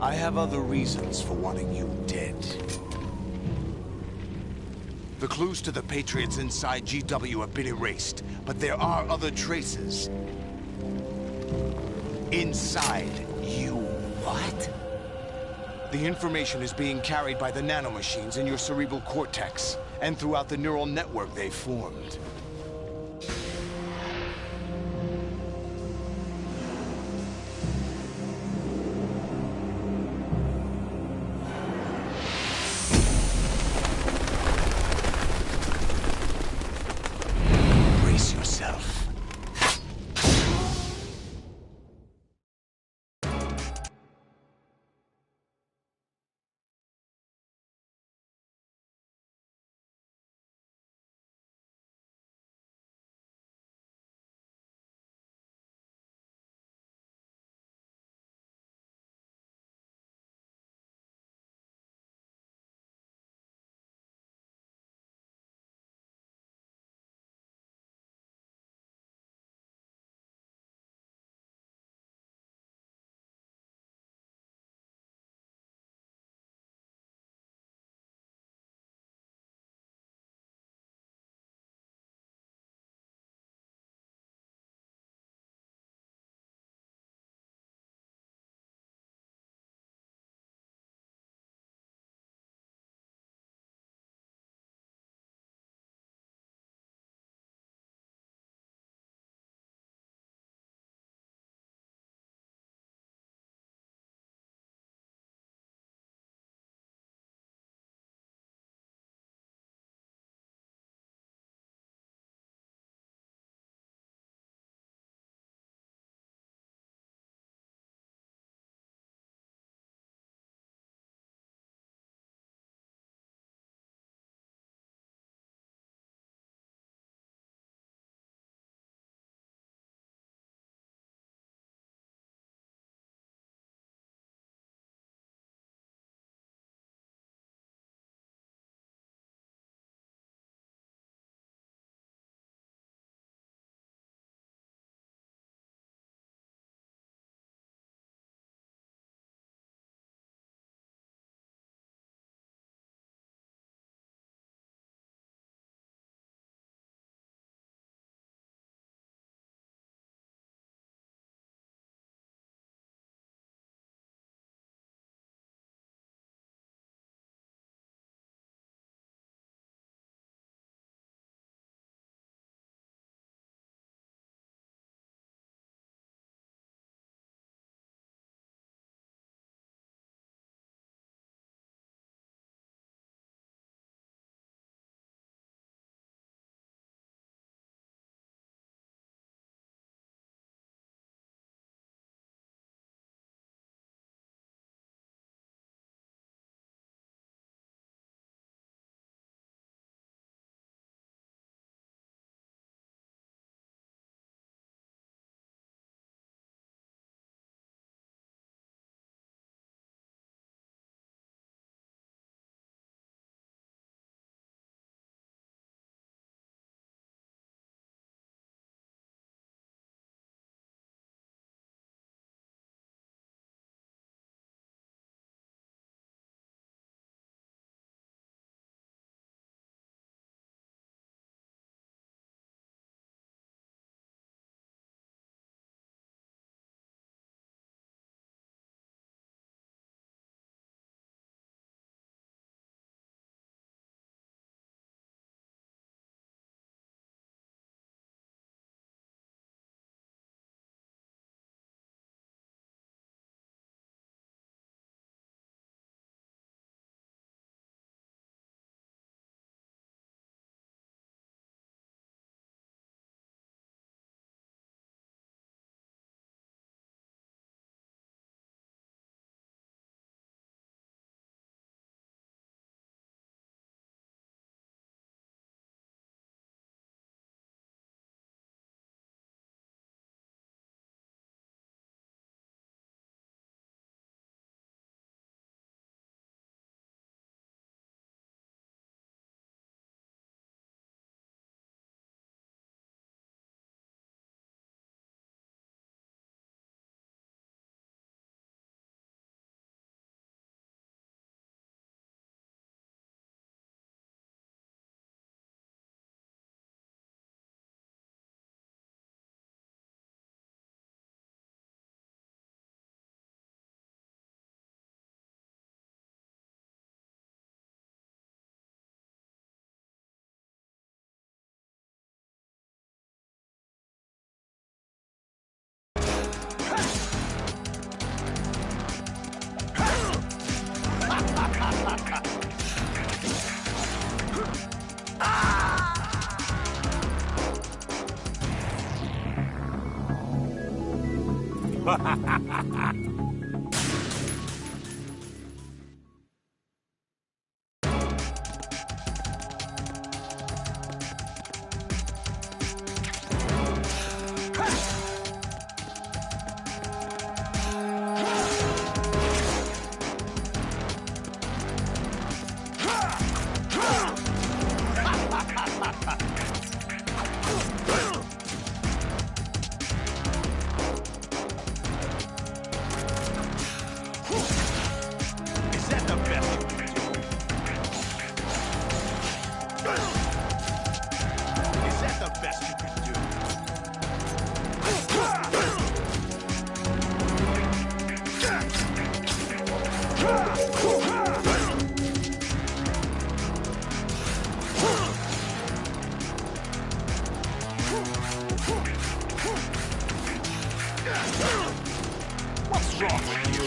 I have other reasons for wanting you dead. The clues to the Patriots inside GW have been erased, but there are other traces. Inside you. What? The information is being carried by the nanomachines in your cerebral cortex, and throughout the neural network they formed. What's wrong with you?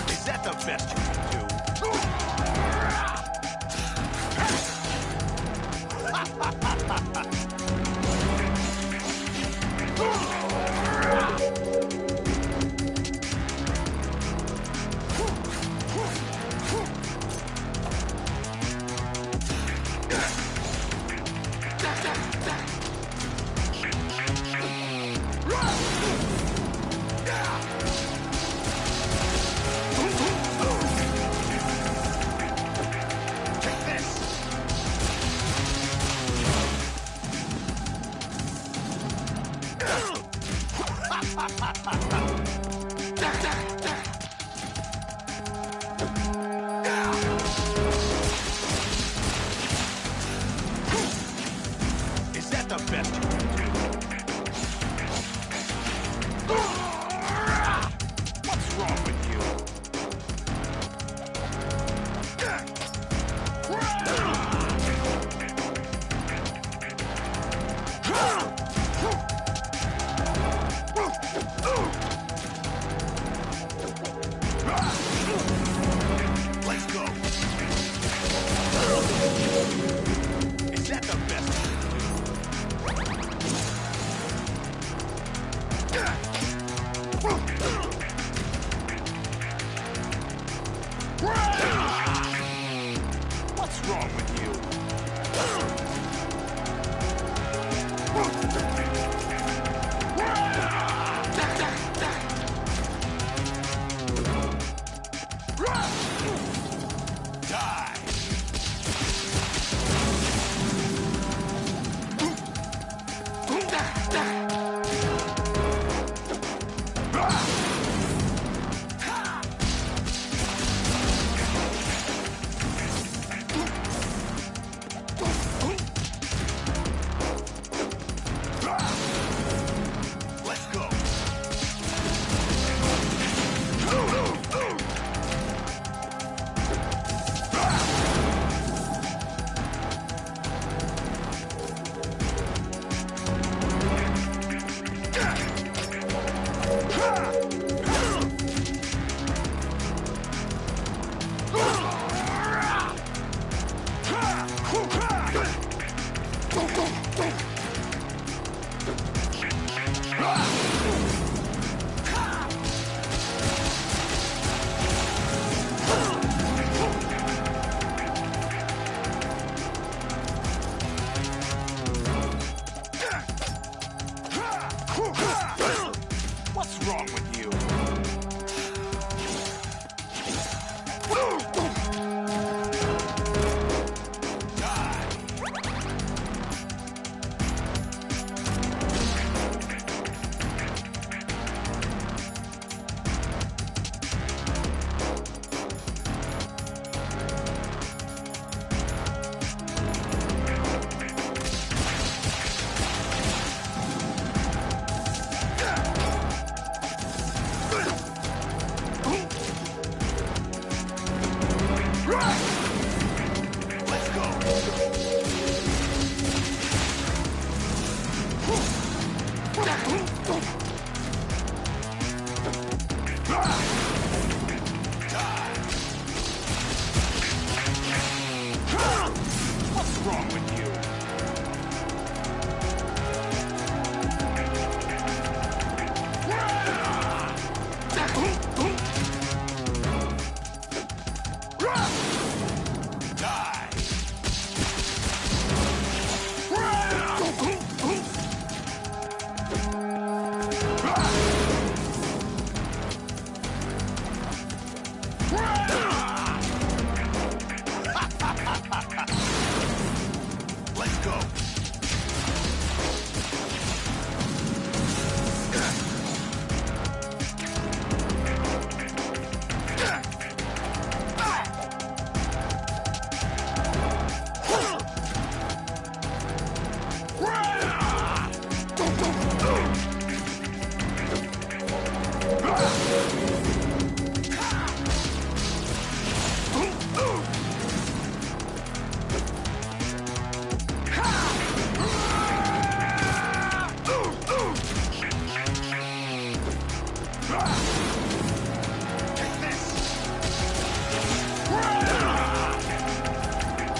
Is that the best you can do? What's wrong with you? What's wrong with you? Let's go.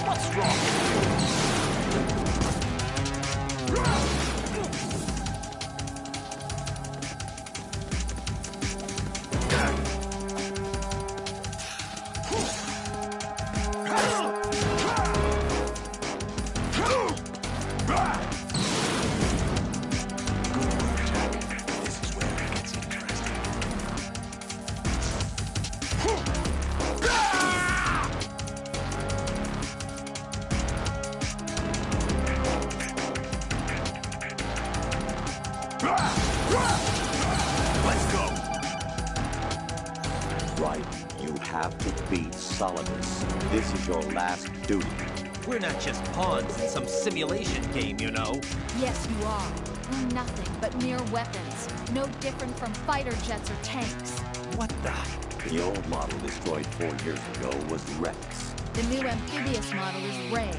What's wrong? This is where it gets interesting. Let's go. Right. You have to beat Solidus. This is your last duty. We're not just pawns in some simulation game, you know. Yes, you are. We're nothing but mere weapons. No different from fighter jets or tanks. What the? The old model destroyed 4 years ago was Rex. The new amphibious model is Ray.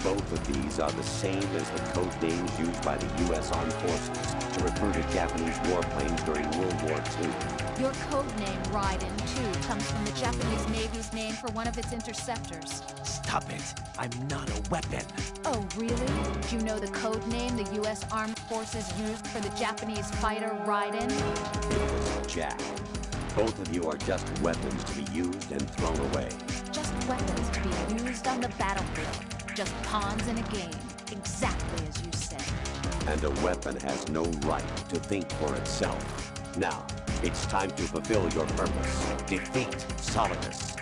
Both of these are the same as the code names used by the U.S. Armed Forces to refer to Japanese warplanes during World War II. Your code name, Raiden, too, comes from the Japanese Navy's name for one of its interceptors. Stop it. I'm not a weapon. Oh, really? Do you know the code name the U.S. Armed Forces used for the Japanese fighter Raiden? It was Jack. Both of you are just weapons to be used and thrown away. Just weapons to be used on the battlefield. Just pawns in a game. Exactly as you said. And a weapon has no right to think for itself. Now, it's time to fulfill your purpose. Defeat Solidus.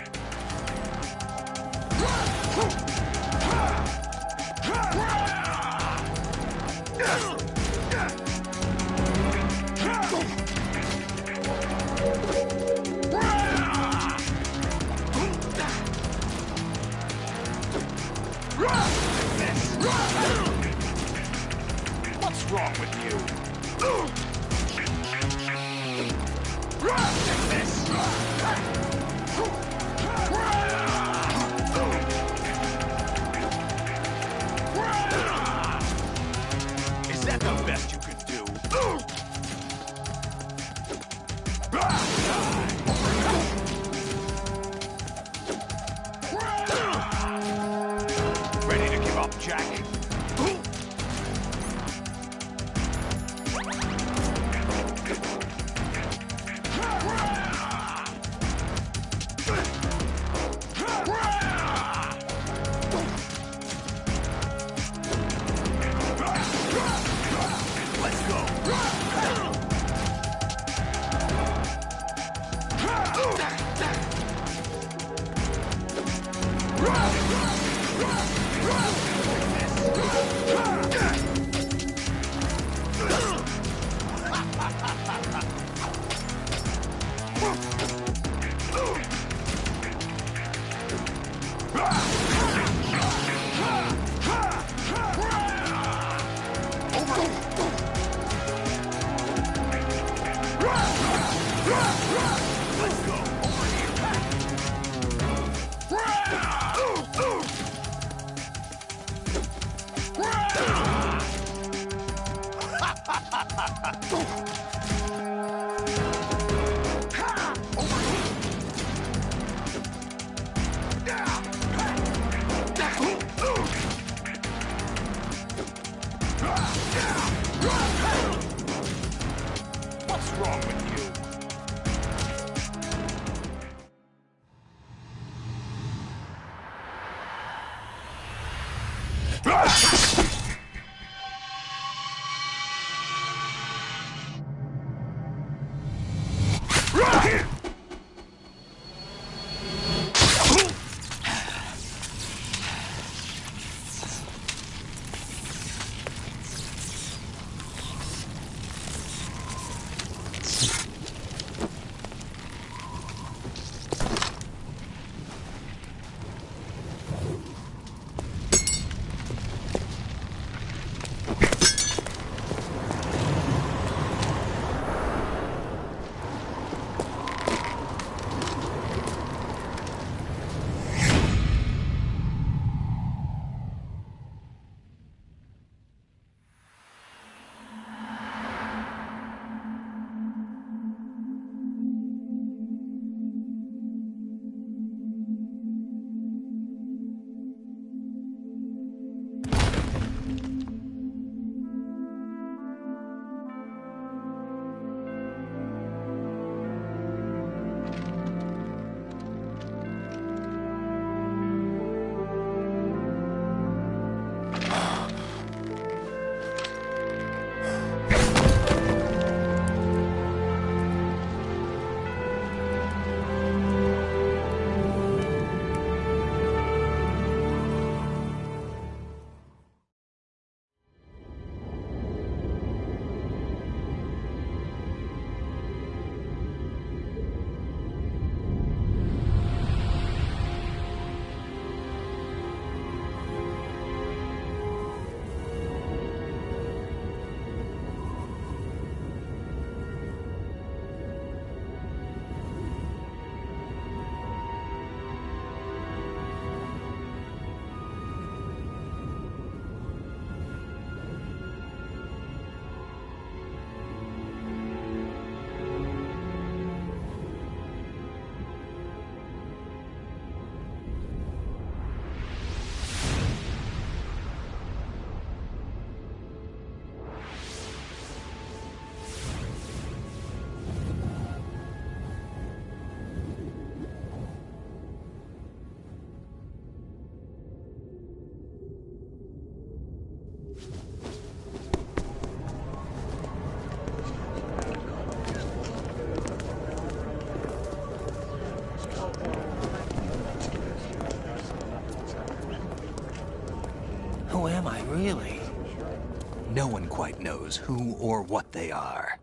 What's wrong with you? Take this! Is that the best you could do? Ready to give up, Jack? Let's go. Let's go. Over here. Who am I, really? No one quite knows who or what they are.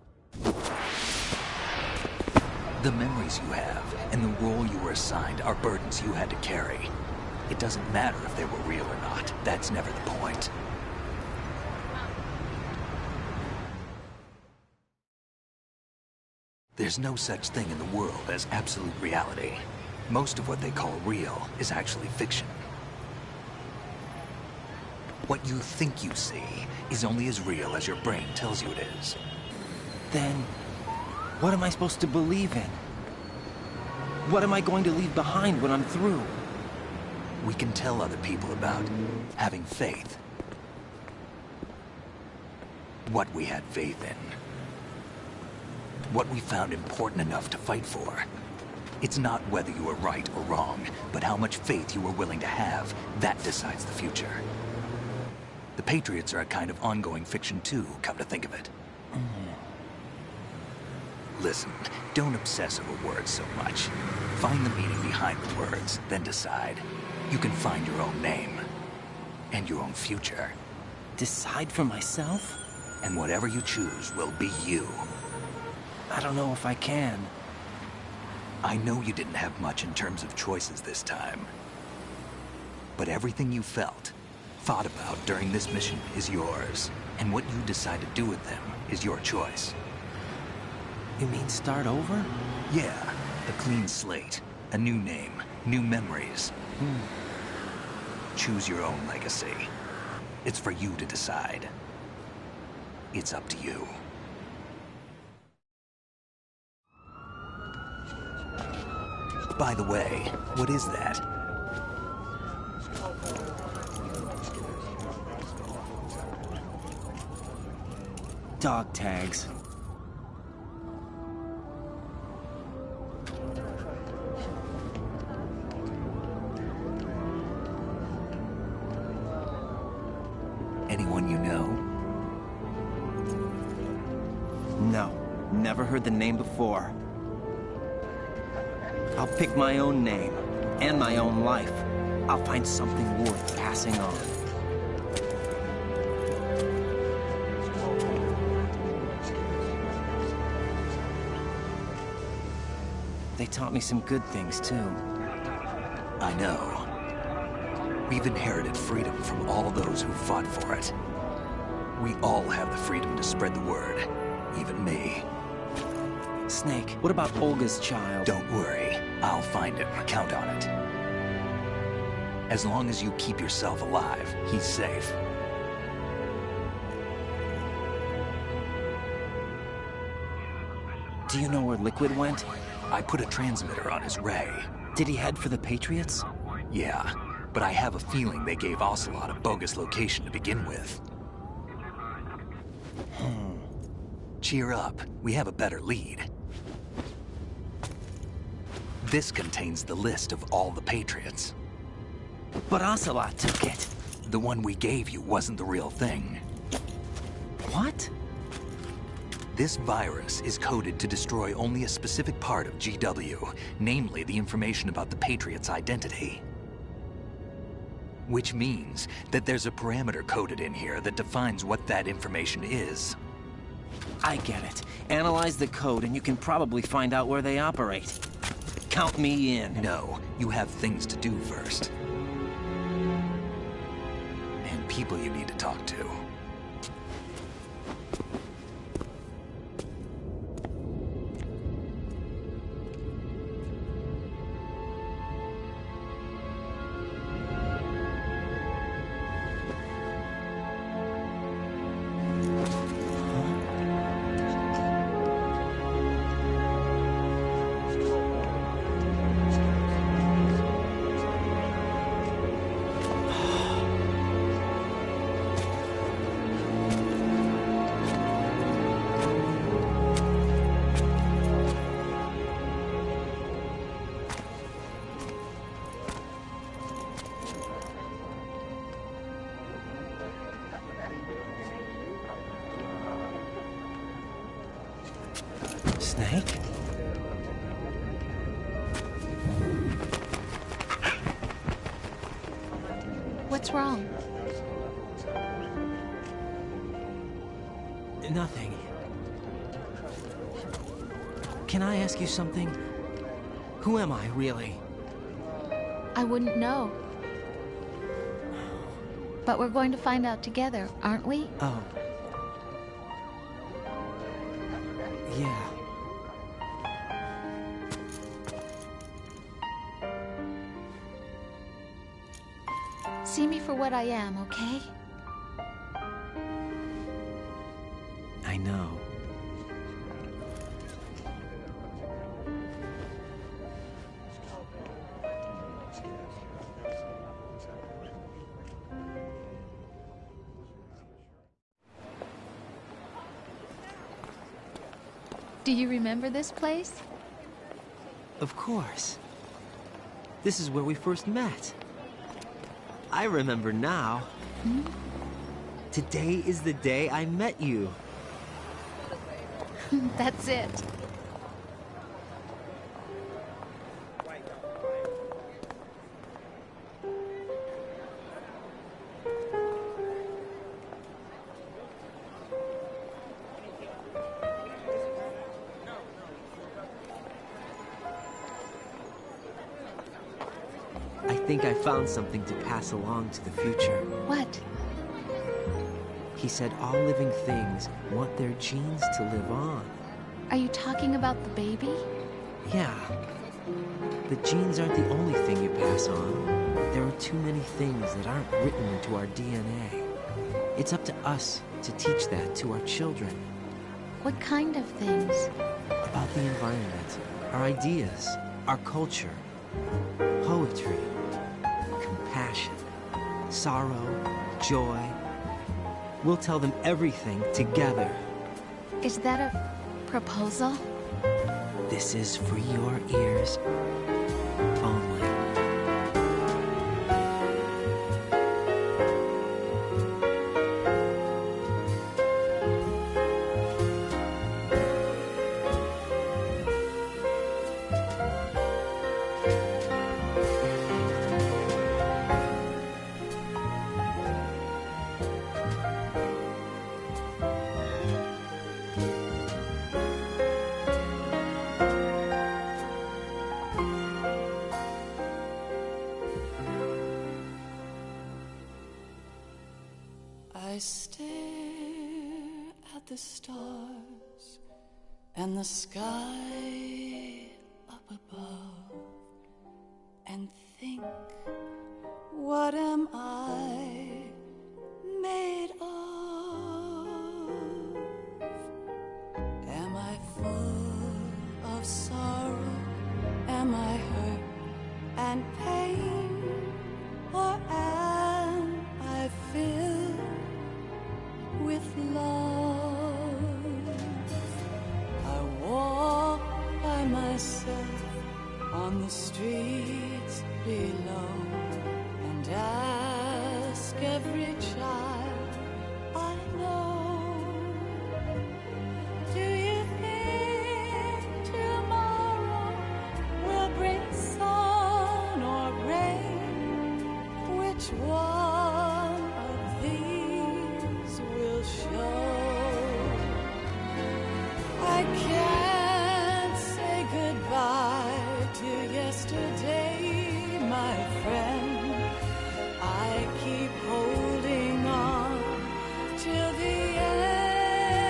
The memories you have and the role you were assigned are burdens you had to carry. It doesn't matter if they were real or not. That's never the point. There's no such thing in the world as absolute reality. Most of what they call real is actually fiction. What you think you see is only as real as your brain tells you it is. Then, what am I supposed to believe in? What am I going to leave behind when I'm through? We can tell other people about having faith. What we had faith in. What we found important enough to fight for. It's not whether you were right or wrong, but how much faith you were willing to have. That decides the future. The Patriots are a kind of ongoing fiction too, come to think of it. Listen, don't obsess over words so much. Find the meaning behind the words, then decide. You can find your own name. And your own future. Decide for myself? And whatever you choose will be you. I don't know if I can. I know you didn't have much in terms of choices this time. But everything you felt, thought about during this mission is yours. And what you decide to do with them is your choice. You mean start over? Yeah, a clean slate, a new name, new memories. Choose your own legacy. It's for you to decide. It's up to you. By the way, what is that? Dog tags. anyone you know? No, never heard the name before. I'll pick my own name, and my own life. I'll find something worth passing on. They taught me some good things, too. I know. We've inherited freedom from all those who fought for it. We all have the freedom to spread the word, even me. Snake, what about Olga's child? Don't worry, I'll find him. Count on it. As long as you keep yourself alive, he's safe. Do you know where Liquid went? I put a transmitter on his ray. Did he head for the Patriots? Yeah, but I have a feeling they gave Ocelot a bogus location to begin with. Cheer up, we have a better lead. This contains the list of all the Patriots. But Ocelot took it. The one we gave you wasn't the real thing. What? This virus is coded to destroy only a specific part of GW, namely the information about the Patriot's identity. Which means that there's a parameter coded in here that defines what that information is. I get it. Analyze the code and you can probably find out where they operate. Count me in. No, you have things to do first. And people you need to talk to. Snake? What's wrong? Nothing. Can I ask you something? Who am I, really? I wouldn't know. But we're going to find out together, aren't we? Oh. Yeah. See me for what I am, okay? I know. Do you remember this place? Of course. This is where we first met. I remember now. Today is the day I met you. That's it. I think I found something to pass along to the future. What? He said all living things want their genes to live on. Are you talking about the baby? Yeah. The genes aren't the only thing you pass on. There are too many things that aren't written into our DNA. It's up to us to teach that to our children. What kind of things? About the environment, our ideas, our culture, poetry, compassion, sorrow, joy. We'll tell them everything together. Is that a proposal? This is for your ears only. the stars and the sky up above and think, what am I made of? Am I full of sorrow? Am I hurt and pain? Or am I filled with love? I walk by myself on the streets below and ask every child I know, do you think tomorrow will bring sun or rain? Which one of these will show? I can't say goodbye to yesterday, my friend. I keep holding on till the end.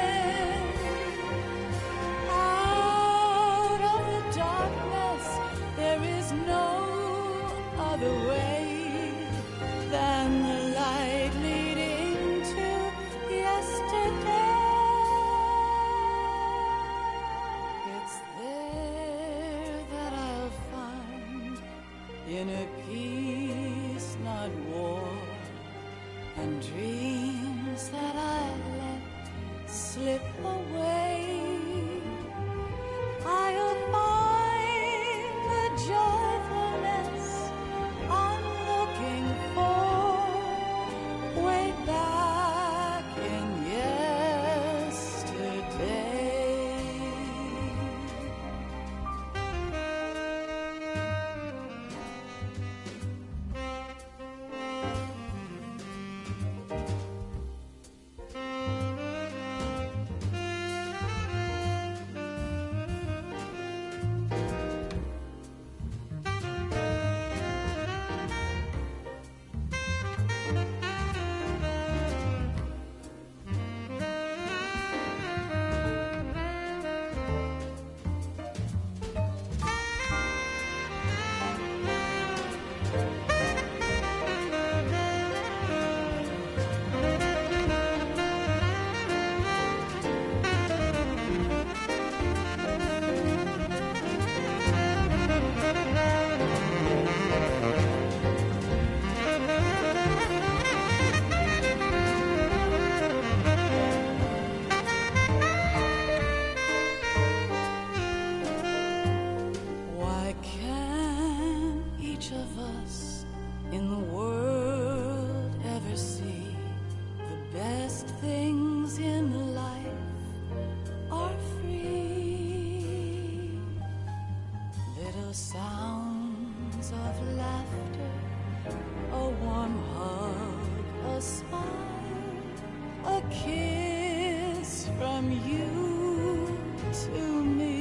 Out of the darkness, there is no other way than the light leading to yesterday. It's there that I'll find inner peace, not war, and dreams that I let slip away. I'll find the joyfulness I'm looking for way back in yesterday. Why can't each of us in the world ever see the best things in life are free? Little sounds of laughter, a warm hug, a smile, a kiss from you to me.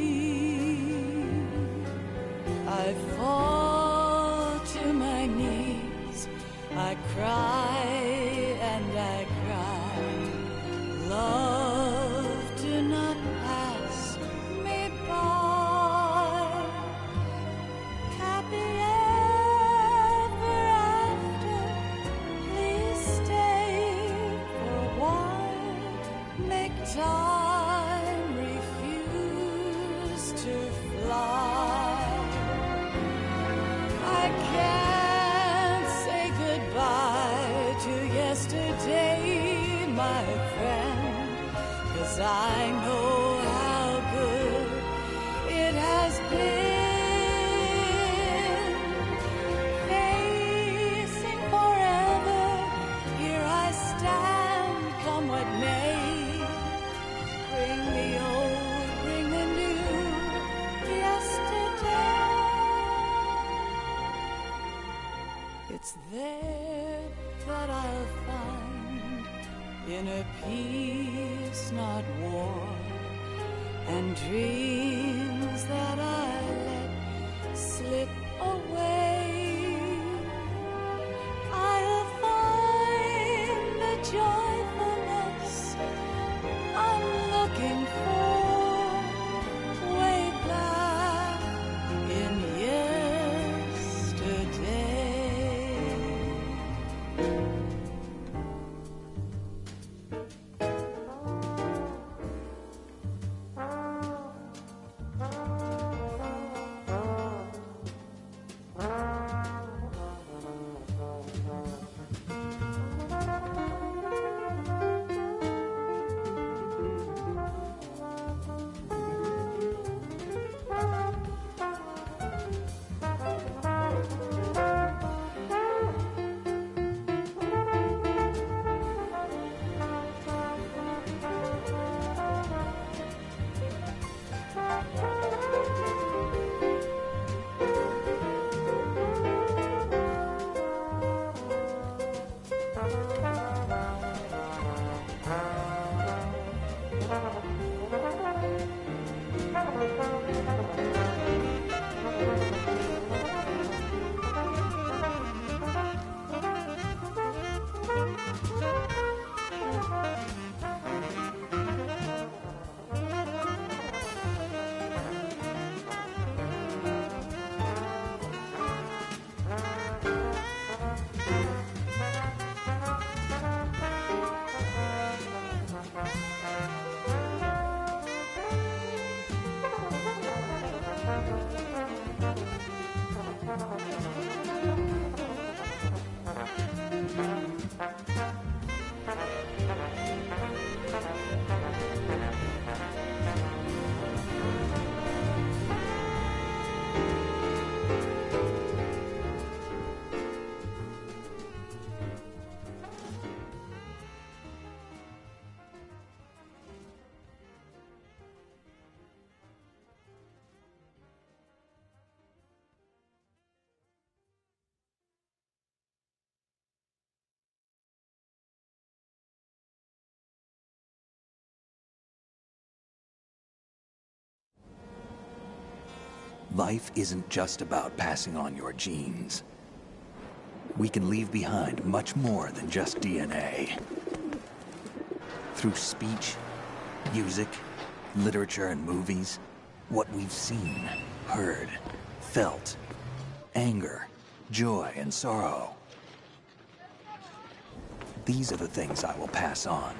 I fall to my knees, I cry and I cry. Love, do not pass me by. Happy ever after, please stay for a while. Make time, refuse to fly. I can't say goodbye to yesterday, my friend, 'cause I know how good it has been. Facing forever, here I stand, come what may. Bring the old, bring the new, yesterday. It's there that I'll find inner peace, not war, and dreams that I let slip away. I'll find the joyfulness I'm Life isn't just about passing on your genes. We can leave behind much more than just DNA. Through speech, music, literature, and movies, what we've seen, heard, felt, anger, joy, and sorrow. These are the things I will pass on.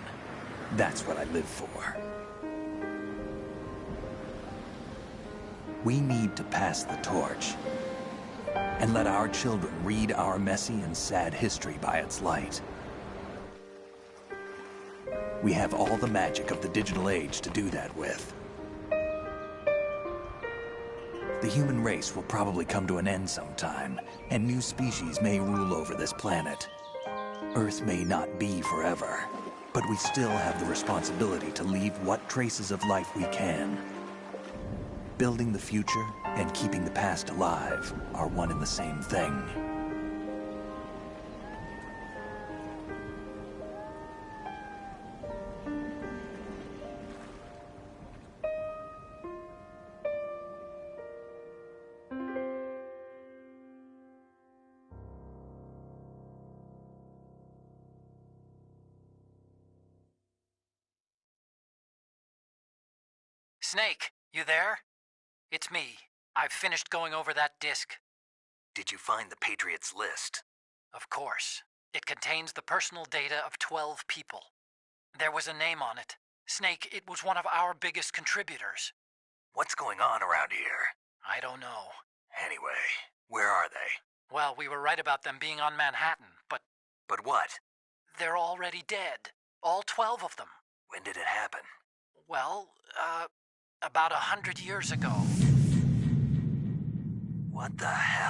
That's what I live for. We need to pass the torch and let our children read our messy and sad history by its light. We have all the magic of the digital age to do that with. The human race will probably come to an end sometime, and new species may rule over this planet. Earth may not be forever, but we still have the responsibility to leave what traces of life we can. Building the future and keeping the past alive are one and the same thing. Snake, you there? It's me. I've finished going over that disk. Did you find the Patriots list? Of course. It contains the personal data of 12 people. There was a name on it. Snake, it was one of our biggest contributors. What's going on around here? I don't know. Anyway, where are they? Well, we were right about them being on Manhattan, but... But what? They're already dead. All 12 of them. When did it happen? Well, about 100 years ago. What the hell?